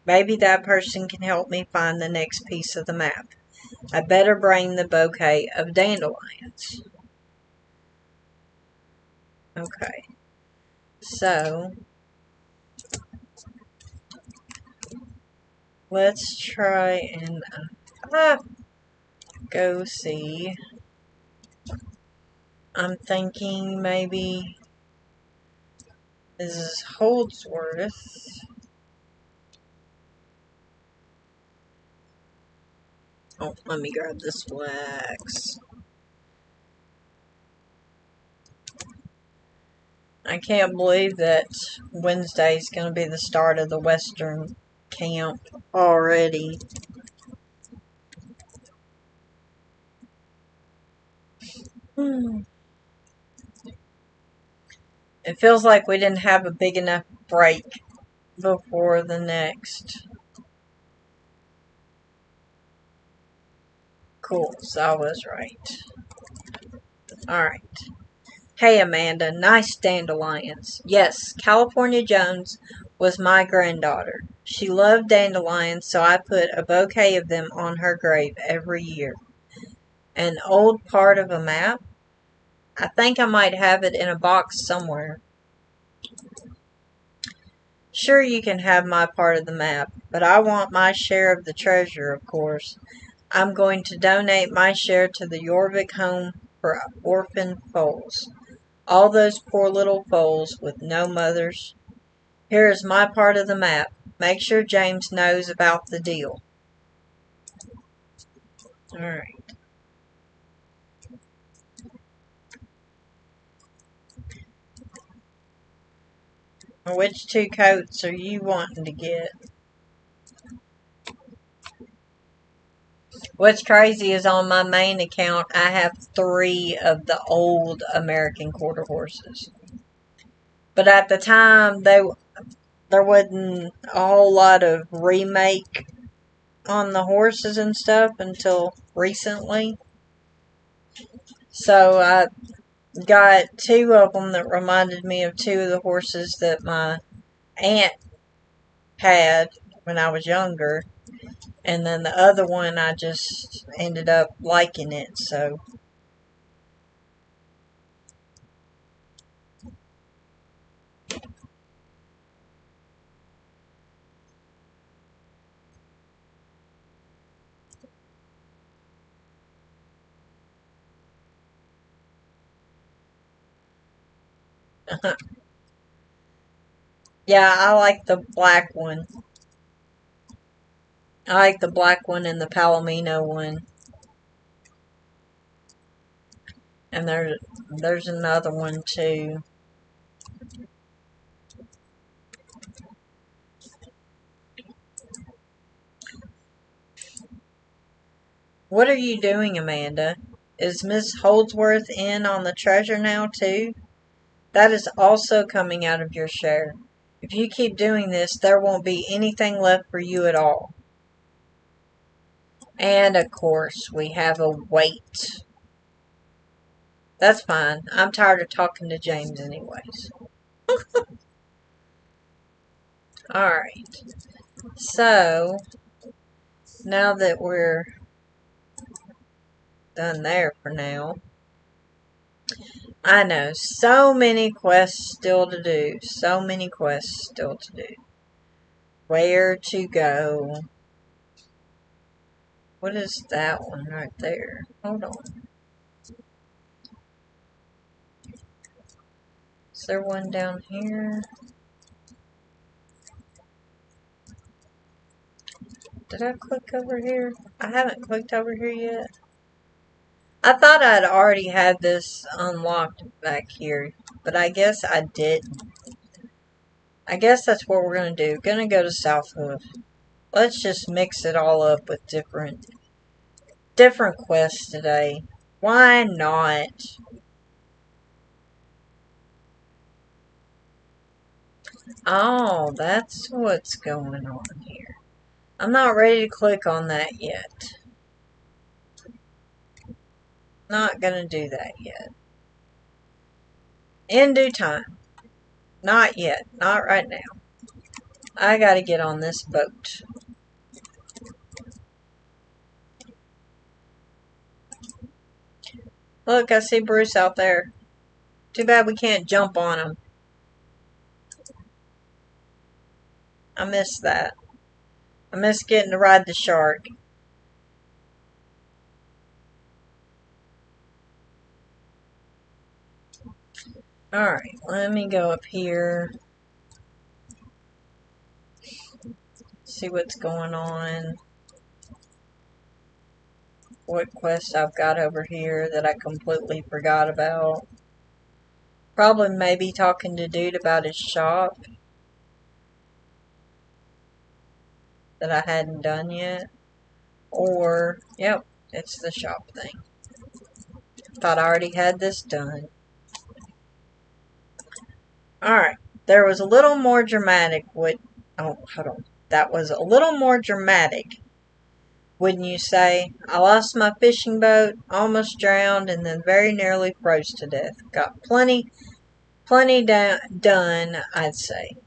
Maybe that person can help me find the next piece of the map. I better bring the bouquet of dandelions. Okay, so let's try and go see. I'm thinking maybe this is Holdsworth. Oh, let me grab this wax. I can't believe that Wednesday's going to be the start of the Western camp already. It feels like we didn't have a big enough break before the next. Cool, so I was right. Alright. Hey Amanda, nice dandelions. Yes, California Jones was my granddaughter. She loved dandelions, so I put a bouquet of them on her grave every year. An old part of a map? I think I might have it in a box somewhere. Sure, you can have my part of the map, but I want my share of the treasure, of course. I'm going to donate my share to the Jorvik Home for Orphan Foals. All those poor little foals with no mothers. Here is my part of the map. Make sure James knows about the deal. Alright. Which two coats are you wanting to get? What's crazy is on my main account, I have 3 of the old American quarter horses. But at the time, there wasn't a whole lot of remake on the horses and stuff until recently. So I got 2 of them that reminded me of 2 of the horses that my aunt had when I was younger. And then the other one, I just ended up liking it, so. Yeah, I like the black one. I like the black one and the Palomino one. And there's another one too. What are you doing, Amanda? Is Miss Holdsworth in on the treasure now too? That is also coming out of your share. If you keep doing this, there won't be anything left for you at all. And of course, we have a wait. That's fine. I'm tired of talking to James anyways. Alright. So, now that we're done there for now, I know, so many quests still to do. So many quests still to do. Where to go? What is that one right there? Hold on. Is there one down here? Did I click over here? I haven't clicked over here yet. I thought I'd already had this unlocked back here, but I guess I didn't. I guess that's what we're going to do. Gonna go to South Hoof. Let's just mix it all up with different quests today. Why not? Oh, that's what's going on here. I'm not ready to click on that yet. Not gonna do that yet. In due time. Not yet. Not right now. I gotta get on this boat. Look, I see Bruce out there. Too bad we can't jump on him. I miss that. I miss getting to ride the shark. Alright, let me go up here. See what's going on. What quest I've got over here that I completely forgot about. Probably maybe talking to dude about his shop that I hadn't done yet. Or, yep, it's the shop thing. Thought I already had this done. Alright, there was a little more dramatic oh, hold on. That was a little more dramatic, wouldn't you say? I lost my fishing boat, almost drowned, and then very nearly froze to death. Got plenty done, I'd say.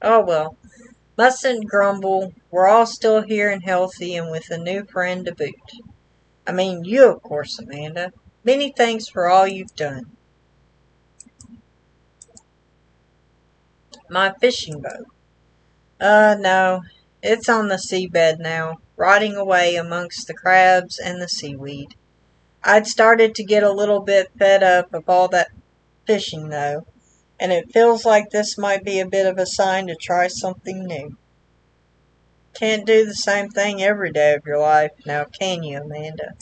Oh well, mustn't grumble. We're all still here and healthy and with a new friend to boot. I mean, you, of course, Amanda. Many thanks for all you've done. My fishing boat. No. It's on the seabed now, rotting away amongst the crabs and the seaweed. I'd started to get a little bit fed up of all that fishing, though, and it feels like this might be a bit of a sign to try something new. Can't do the same thing every day of your life, now can you, Amanda?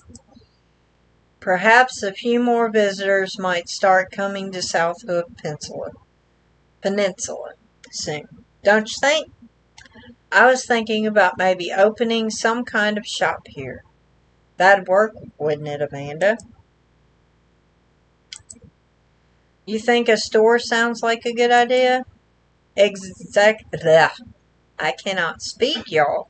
Perhaps a few more visitors might start coming to South Hook Peninsula soon. Don't you think? I was thinking about maybe opening some kind of shop here. That'd work, wouldn't it, Amanda? You think a store sounds like a good idea? Exactly. I cannot speak, y'all.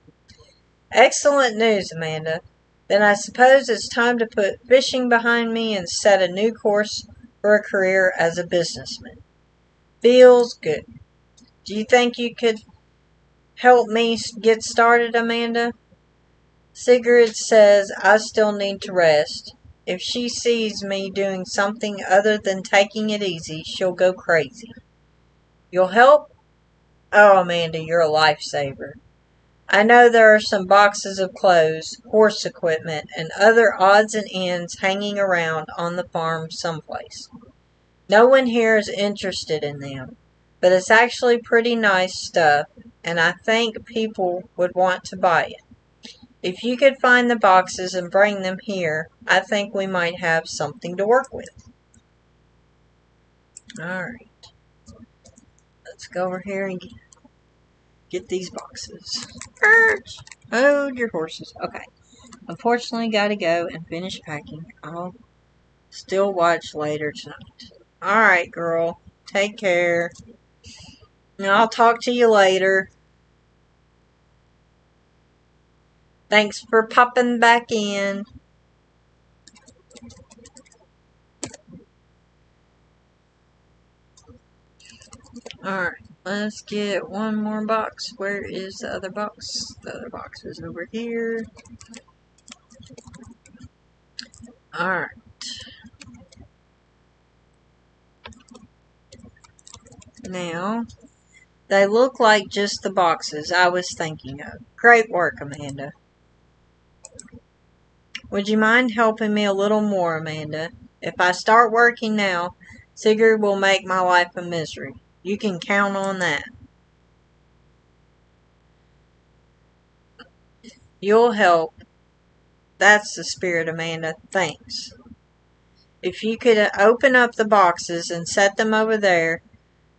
Excellent news, Amanda. Then I suppose it's time to put fishing behind me and set a new course for a career as a businessman. Feels good. Do you think you could help me get started, Amanda? Sigrid says I still need to rest. If she sees me doing something other than taking it easy, she'll go crazy. You'll help? Oh, Amanda, you're a lifesaver. I know there are some boxes of clothes, horse equipment, and other odds and ends hanging around on the farm someplace. No one here is interested in them, but it's actually pretty nice stuff, and I think people would want to buy it. If you could find the boxes and bring them here, I think we might have something to work with. Alright, let's go over here and get these boxes. Perch! Hold your horses. Okay. Unfortunately, gotta go and finish packing. I'll still watch later tonight. Alright, girl. Take care. And I'll talk to you later. Thanks for popping back in. Alright, let's get one more box. Where is the other box? The other box is over here. Alright. Now, they look like just the boxes I was thinking of. Great work, Amanda. Would you mind helping me a little more, Amanda? If I start working now, Sigurd will make my life a misery. You can count on that. You'll help. That's the spirit, Amanda. Thanks. If you could open up the boxes and set them over there,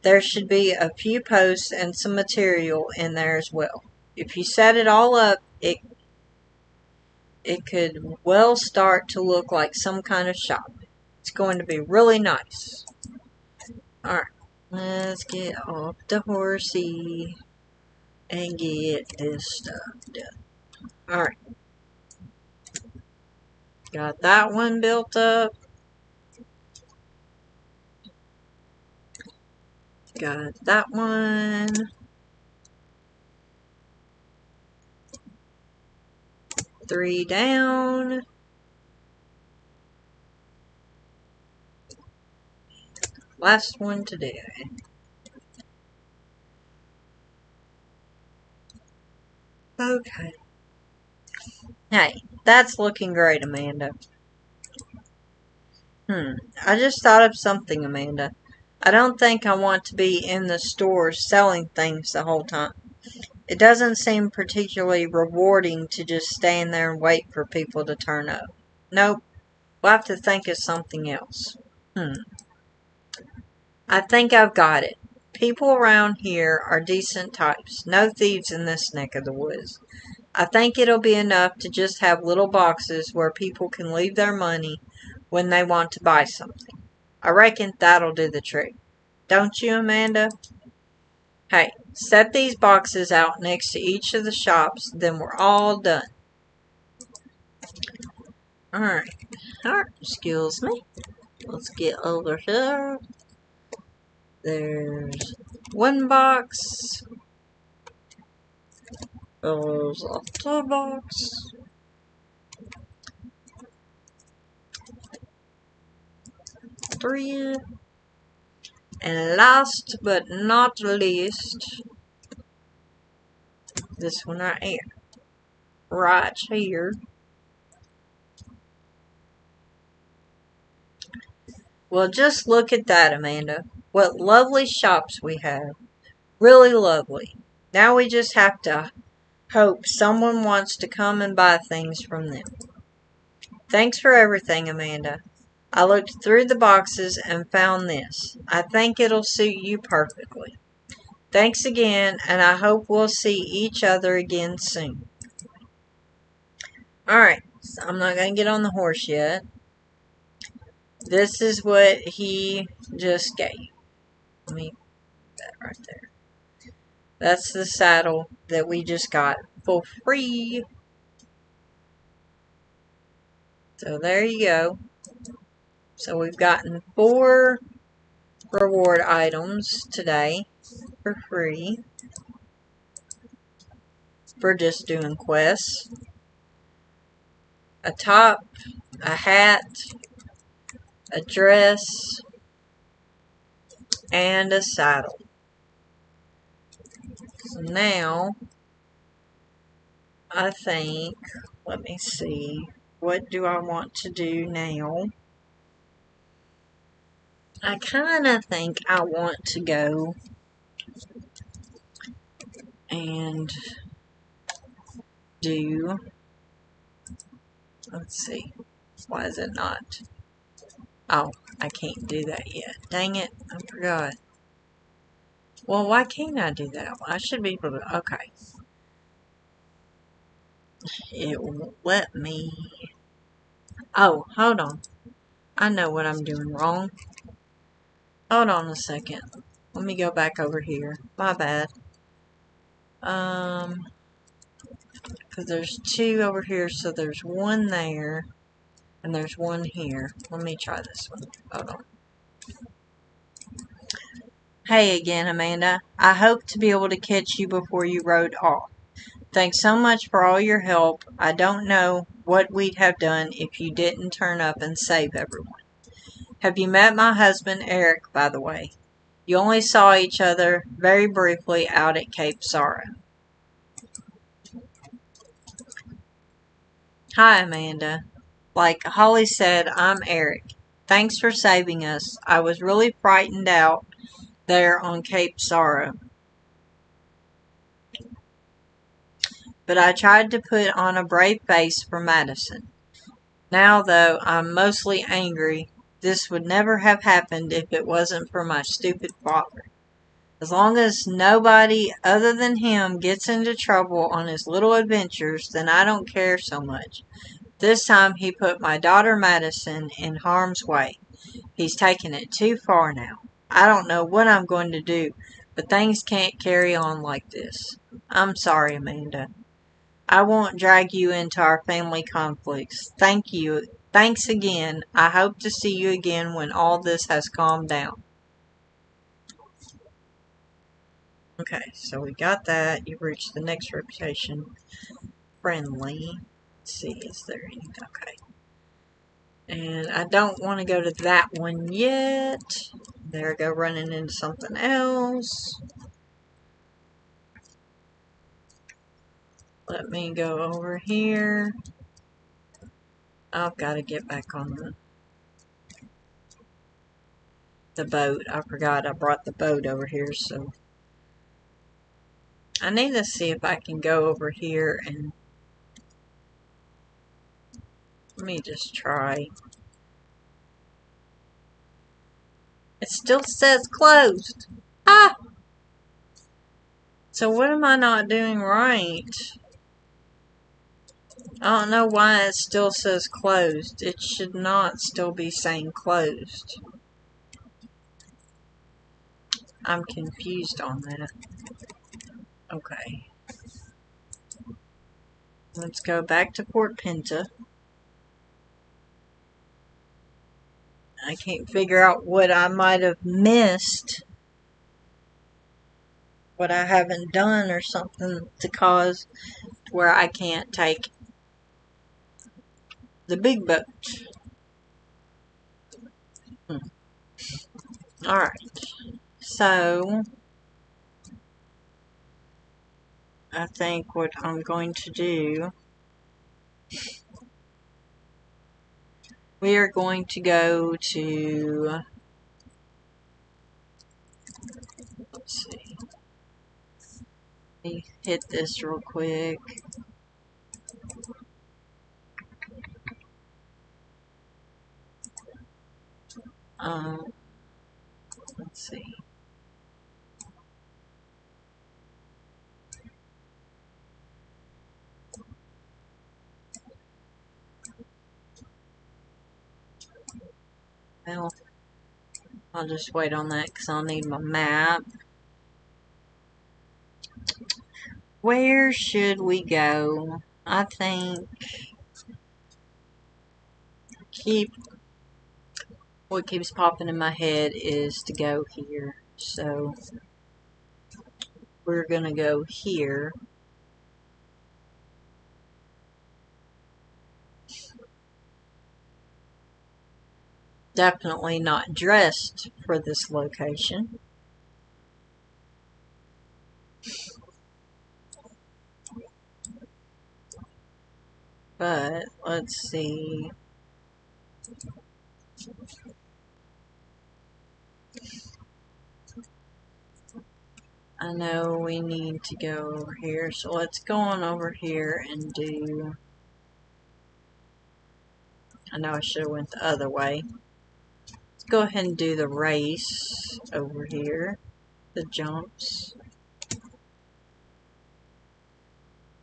there should be a few posts and some material in there as well. If you set it all up, it could well start to look like some kind of shop. It's going to be really nice. Alright, let's get off the horsey and get this stuff done. Alright. Got that one built up. Got that one. 3 down. Last one to do. Okay. Hey, that's looking great, Amanda. I just thought of something, Amanda. I don't think I want to be in the store selling things the whole time. It doesn't seem particularly rewarding to just stand there and wait for people to turn up. Nope, we'll have to think of something else. I think I've got it. People around here are decent types. No thieves in this neck of the woods. I think it'll be enough to just have little boxes where people can leave their money when they want to buy something. I reckon that'll do the trick. Don't you, Amanda? Hey, set these boxes out next to each of the shops, then we're all done. Alright. Alright, excuse me. Let's get over here. There's one box. There's a two box. Three. And last but not least, this one right here. Right here. Well, just look at that, Amanda. What lovely shops we have. Really lovely. Now we just have to hope someone wants to come and buy things from them. Thanks for everything, Amanda. I looked through the boxes and found this. I think it'll suit you perfectly. Thanks again, and I hope we'll see each other again soon. Alright, so I'm not going to get on the horse yet. This is what he just gave. Let me put that right there. That's the saddle that we just got for free. So there you go. So we've gotten 4 reward items today for free for just doing quests. A top, a hat, a dress, and a saddle. So now, I think, let me see, what do I want to do now? I kind of think I want to go and do, let's see, why is it not? Oh, I can't do that yet. Dang it, I forgot. Well, why can't I do that? I should be able to, okay. It won't let me. Oh, hold on. I know what I'm doing wrong. Hold on a second. Let me go back over here. My bad. Because there's 2 over here, so there's 1 there, and there's 1 here. Let me try this one. Hold on. Hey again, Amanda. I hope to be able to catch you before you rode off. Thanks so much for all your help. I don't know what we'd have done if you didn't turn up and save everyone. Have you met my husband, Eric, by the way? You only saw each other very briefly out at Cape Sorrow. Hi, Amanda. Like Holly said, I'm Eric. Thanks for saving us. I was really frightened out there on Cape Sorrow. But I tried to put on a brave face for Madison. Now, though, I'm mostly angry. This would never have happened if it wasn't for my stupid father. As long as nobody other than him gets into trouble on his little adventures, then I don't care so much. This time he put my daughter Madison in harm's way. He's taken it too far now. I don't know what I'm going to do, but things can't carry on like this. I'm sorry, Amanda. I won't drag you into our family conflicts. Thank you. Thanks again. I hope to see you again when all this has calmed down. Okay, so we got that. You've reached the next reputation. Friendly. Let's see, is there any? Okay. And I don't want to go to that one yet. There I go, running into something else. Let me go over here. I've got to get back on the boat. I forgot I brought the boat over here, so I need to see if I can go over here and let me just try. It still says closed. Ah! So what am I not doing right? I don't know why it still says closed. It should not still be saying closed. I'm confused on that. Okay. Let's go back to Port Pinta. I can't figure out what I might have missed. What I haven't done or something to cause where I can't take the big boat. Alright. So, I think what I'm going to do, we are going to go to, let's see, let me hit this real quick. Let's see. Well, I'll just wait on that because I'll need my map. Where should we go? I think what keeps popping in my head is to go here. So we're gonna go here. Definitely not dressed for this location. But let's see. I know we need to go over here, so let's go on over here and do. I know I should have went the other way. Let's go ahead and do the race over here. The jumps.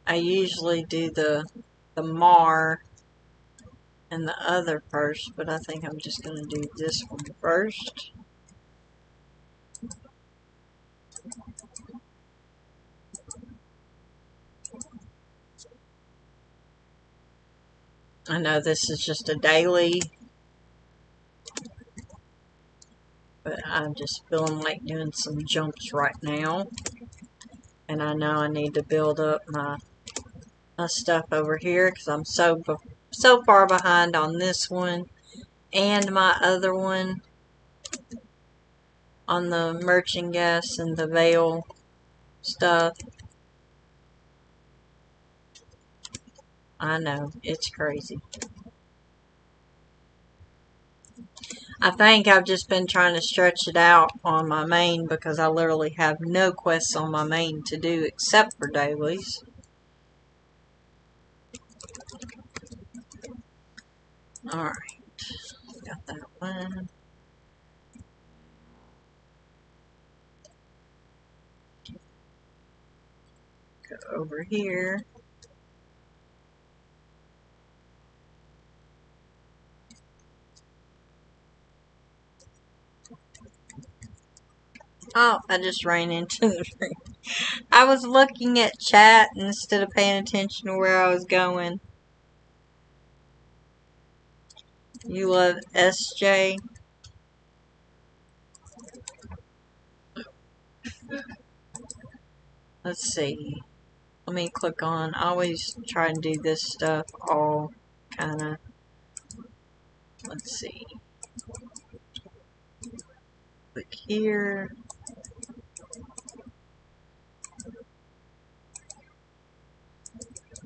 I usually do the Mar and the other first, but I think I'm just going to do this one first. I know this is just a daily, but I'm just feeling like doing some jumps right now. And I know I need to build up my stuff over here because I'm so far behind on this one and my other one on the merchant gas and the veil stuff. I know, it's crazy. I think I've just been trying to stretch it out on my main because I literally have no quests on my main to do except for dailies. Alright, got that one. Go over here. Oh, I just ran into the ring. I was looking at chat instead of paying attention to where I was going. You love SJ? Let's see. let me click on, I always try and do this stuff all kind of, let's see, click here.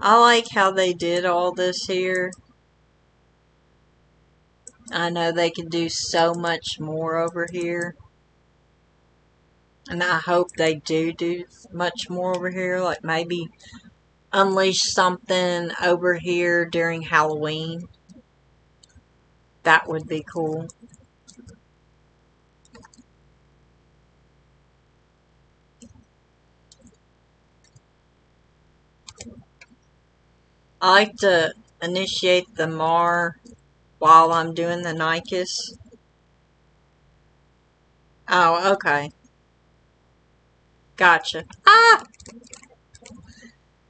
I like how they did all this here. I know they can do so much more over here. And I hope they do much more over here. Like maybe unleash something over here during Halloween. That would be cool. I like to initiate the Mar while I'm doing the Nicus. Oh, okay. Gotcha. Ah!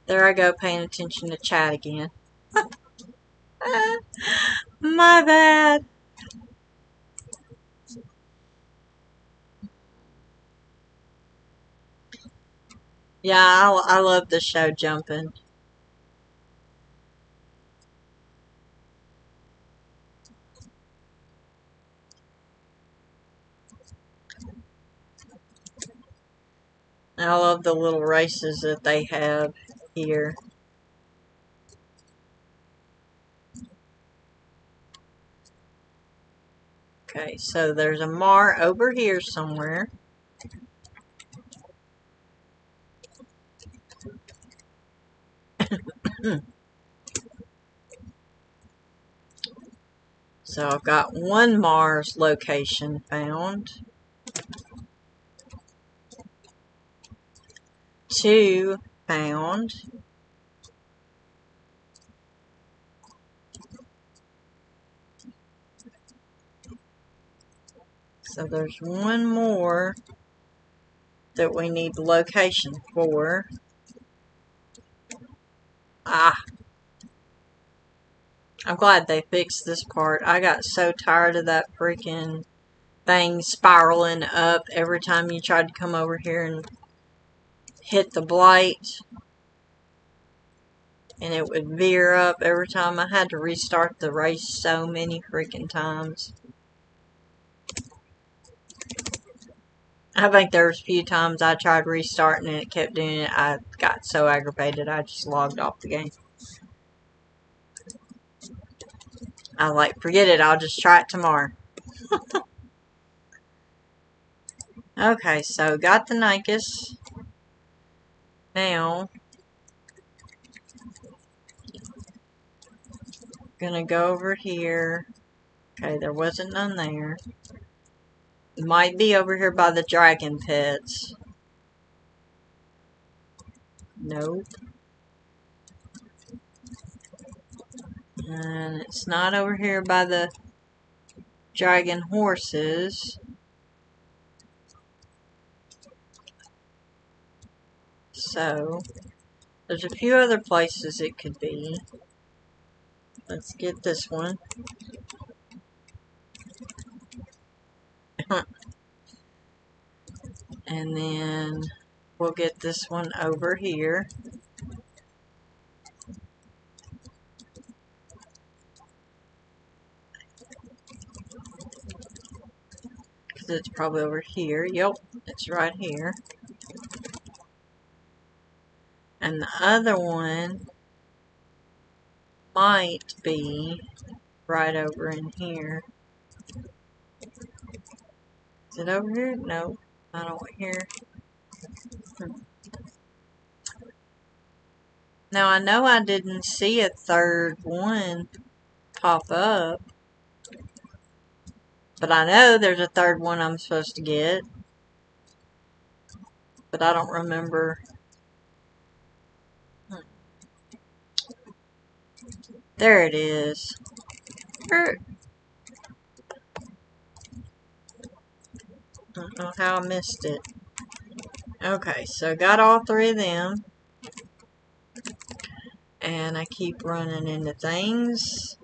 There I go, paying attention to chat again. My bad. Yeah, I love the show jumping. I love the little races that they have here. Okay, so there's a Mar over here somewhere. So I've got one Mars location found. 2 found. So there's one more that we need the location for. Ah, I'm glad they fixed this part. I got so tired of that freaking thing spiraling up every time you tried to come over here and hit the blight. And it would veer up every time. I had to restart the race so many freaking times. I think there was a few times I tried restarting and it kept doing it. I got so aggravated I just logged off the game. I was like, forget it, I'll just try it tomorrow. Okay, so got the Nicus. Now, gonna go over here. Okay, there wasn't none there. Might be over here by the dragon pits. Nope. And it's not over here by the dragon horses. So, there's a few other places it could be. Let's get this one. And then we'll get this one over here. Because it's probably over here. Yep, it's right here. And the other one might be right over in here. Is it over here? No, not over here. Now I know I didn't see a third one pop up. But I know there's a third one I'm supposed to get. But I don't remember. There it is. I don't know how I missed it. Okay, so got all 3 of them. And I keep running into things.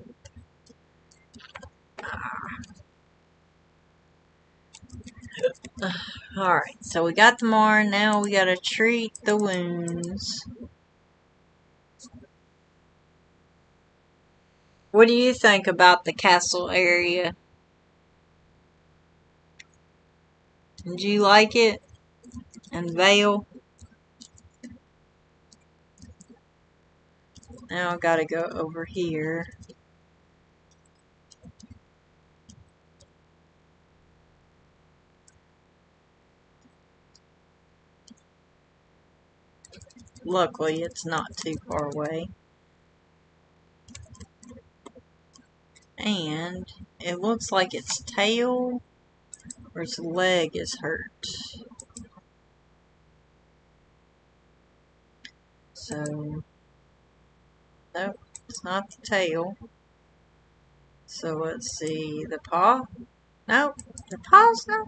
Alright, so we got the Mar. Now we gotta treat the wounds. What do you think about the castle area? Did you like it? And Vale? Now I gotta go over here. Luckily, it's not too far away. And it looks like its tail or its leg is hurt. So, nope, it's not the tail. So let's see, the paw? Nope, the paw's not.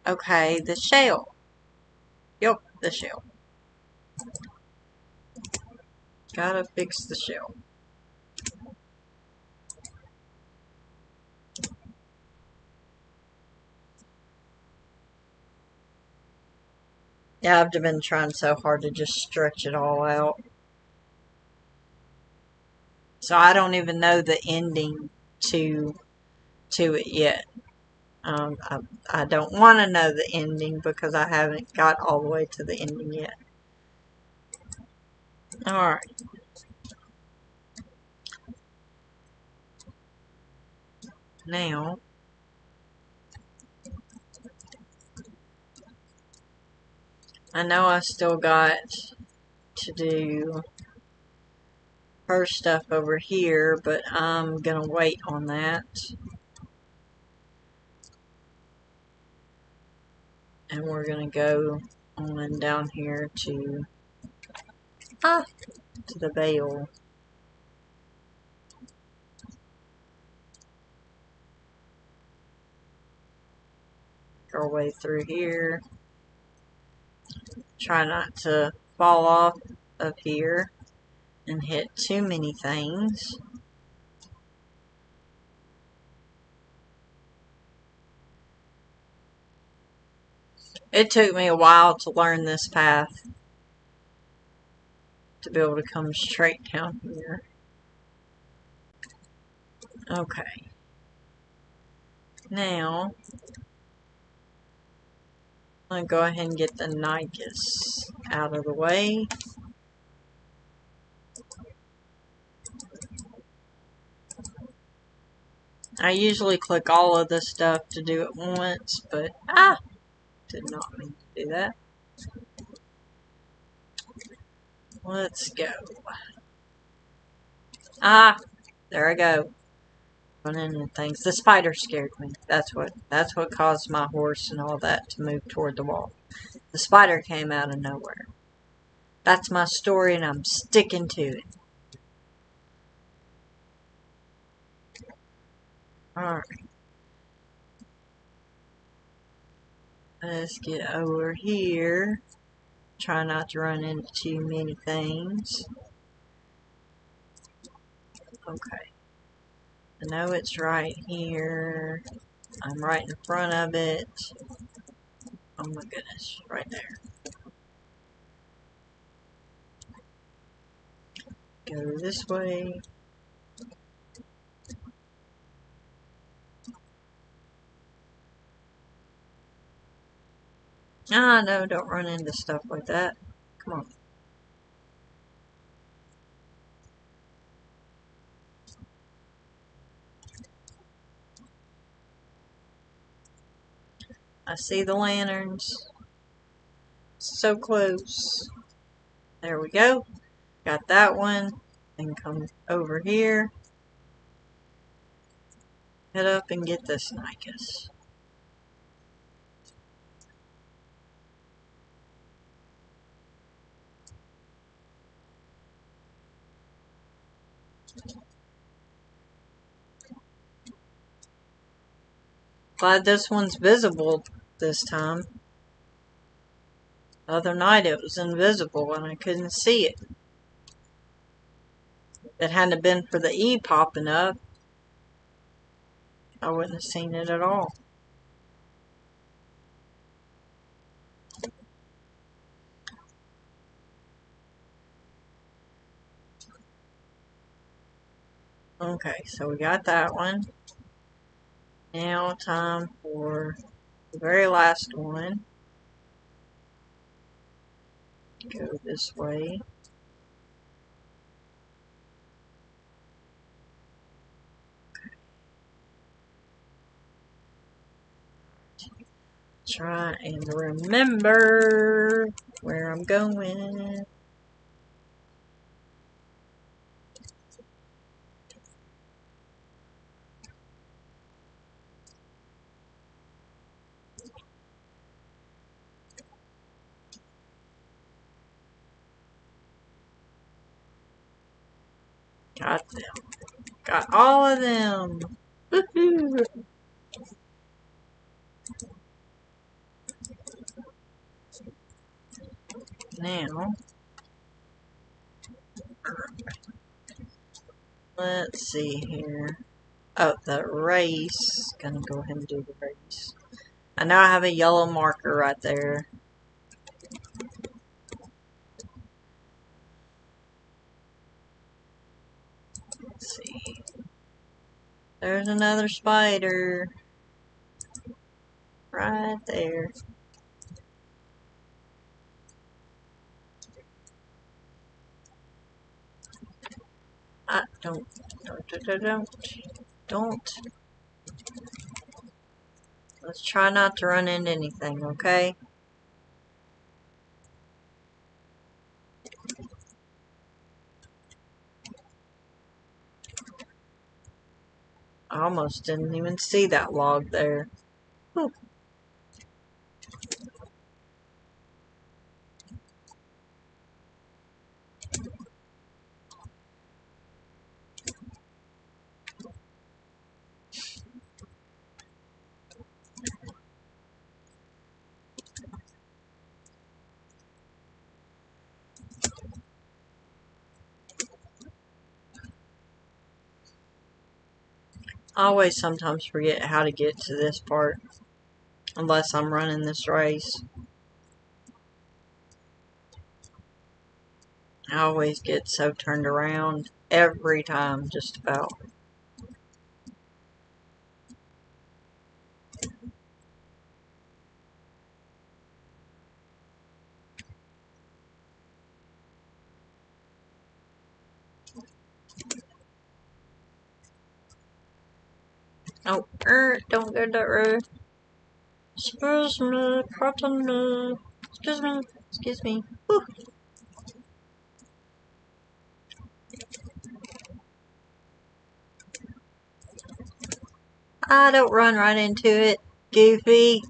Okay, the shell. Yep, the shell. Gotta fix the shell. Yeah, I've been trying so hard to just stretch it all out. So I don't even know the ending to it yet. I don't want to know the ending because I haven't got all the way to the ending yet. Alright. Now, I know I still got to do her stuff over here, but I'm going to wait on that. And we're going to go on down here to the Vale. Go our way through here. Try not to fall off of here and hit too many things. It took me a while to learn this path to be able to come straight down here. Okay. Now, I'm going to go ahead and get the Nicus out of the way. I usually click all of this stuff to do it once, but did not mean to do that. Let's go. There I go. Running into things. The spider scared me. That's what caused my horse and all that to move toward the wall. The spider came out of nowhere. That's my story and I'm sticking to it. Alright. Let's get over here. Try not to run into too many things. Okay. I know it's right here. I'm right in front of it. Oh my goodness, right there. Go this way. No, don't run into stuff like that. Come on. I see the lanterns. So close. There we go. Got that one. And come over here. Head up and get this Nicus. Glad this one's visible this time. The other night it was invisible and I couldn't see it. If it hadn't been for the E popping up, I wouldn't have seen it at all. Okay, so we got that one. Now time for the very last one. Go this way. Try and remember where I'm going. Got them. Got all of them. Woohoo! Now, let's see here. Oh, the race. Gonna go ahead and do the race. I now have a yellow marker right there. Let's see. There's another spider. Right there. Don't. Let's try not to run into anything, okay? I almost didn't even see that log there. Whew. I always sometimes forget how to get to this part unless I'm running this race. I always get so turned around every time, just about. Oh, don't go that road. Excuse me, pardon me. Excuse me. Whew. I don't run right into it, Goofy.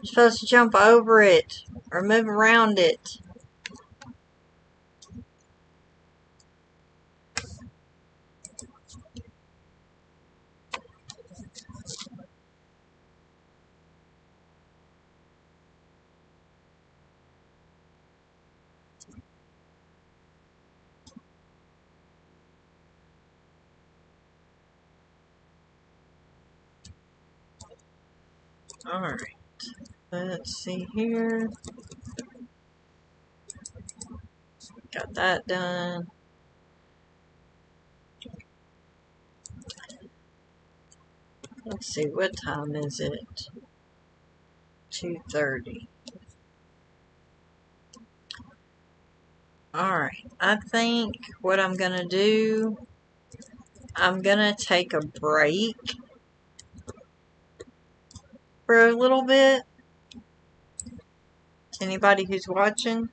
You're supposed to jump over it or move around it. Alright, let's see here. Got that done. Let's see, what time is it? 2:30. Alright, I think what I'm gonna do, I'm gonna take a break for a little bit. To anybody who's watching.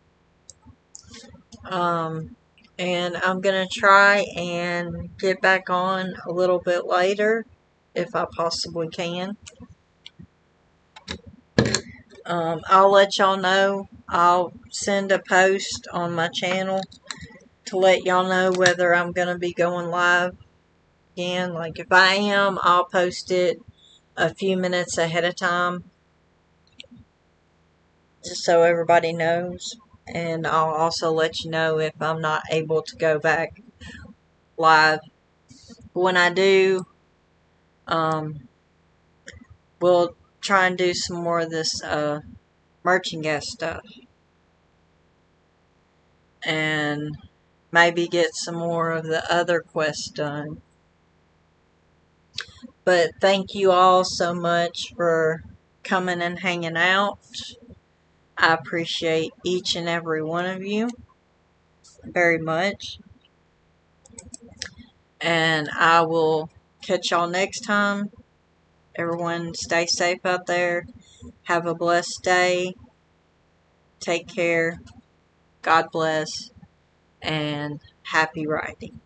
And I'm gonna try and get back on a little bit later if I possibly can. I'll let y'all know. I'll send a post on my channel to let y'all know whether I'm gonna be going live again. Like if I am, I'll post it a few minutes ahead of time just so everybody knows. And I'll also let you know if I'm not able to go back live. When I do, we'll try and do some more of this merchant gas stuff. And maybe get some more of the other quests done. But thank you all so much for coming and hanging out. I appreciate each and every one of you very much. And I will catch y'all next time. Everyone stay safe out there. Have a blessed day. Take care. God bless. And happy writing.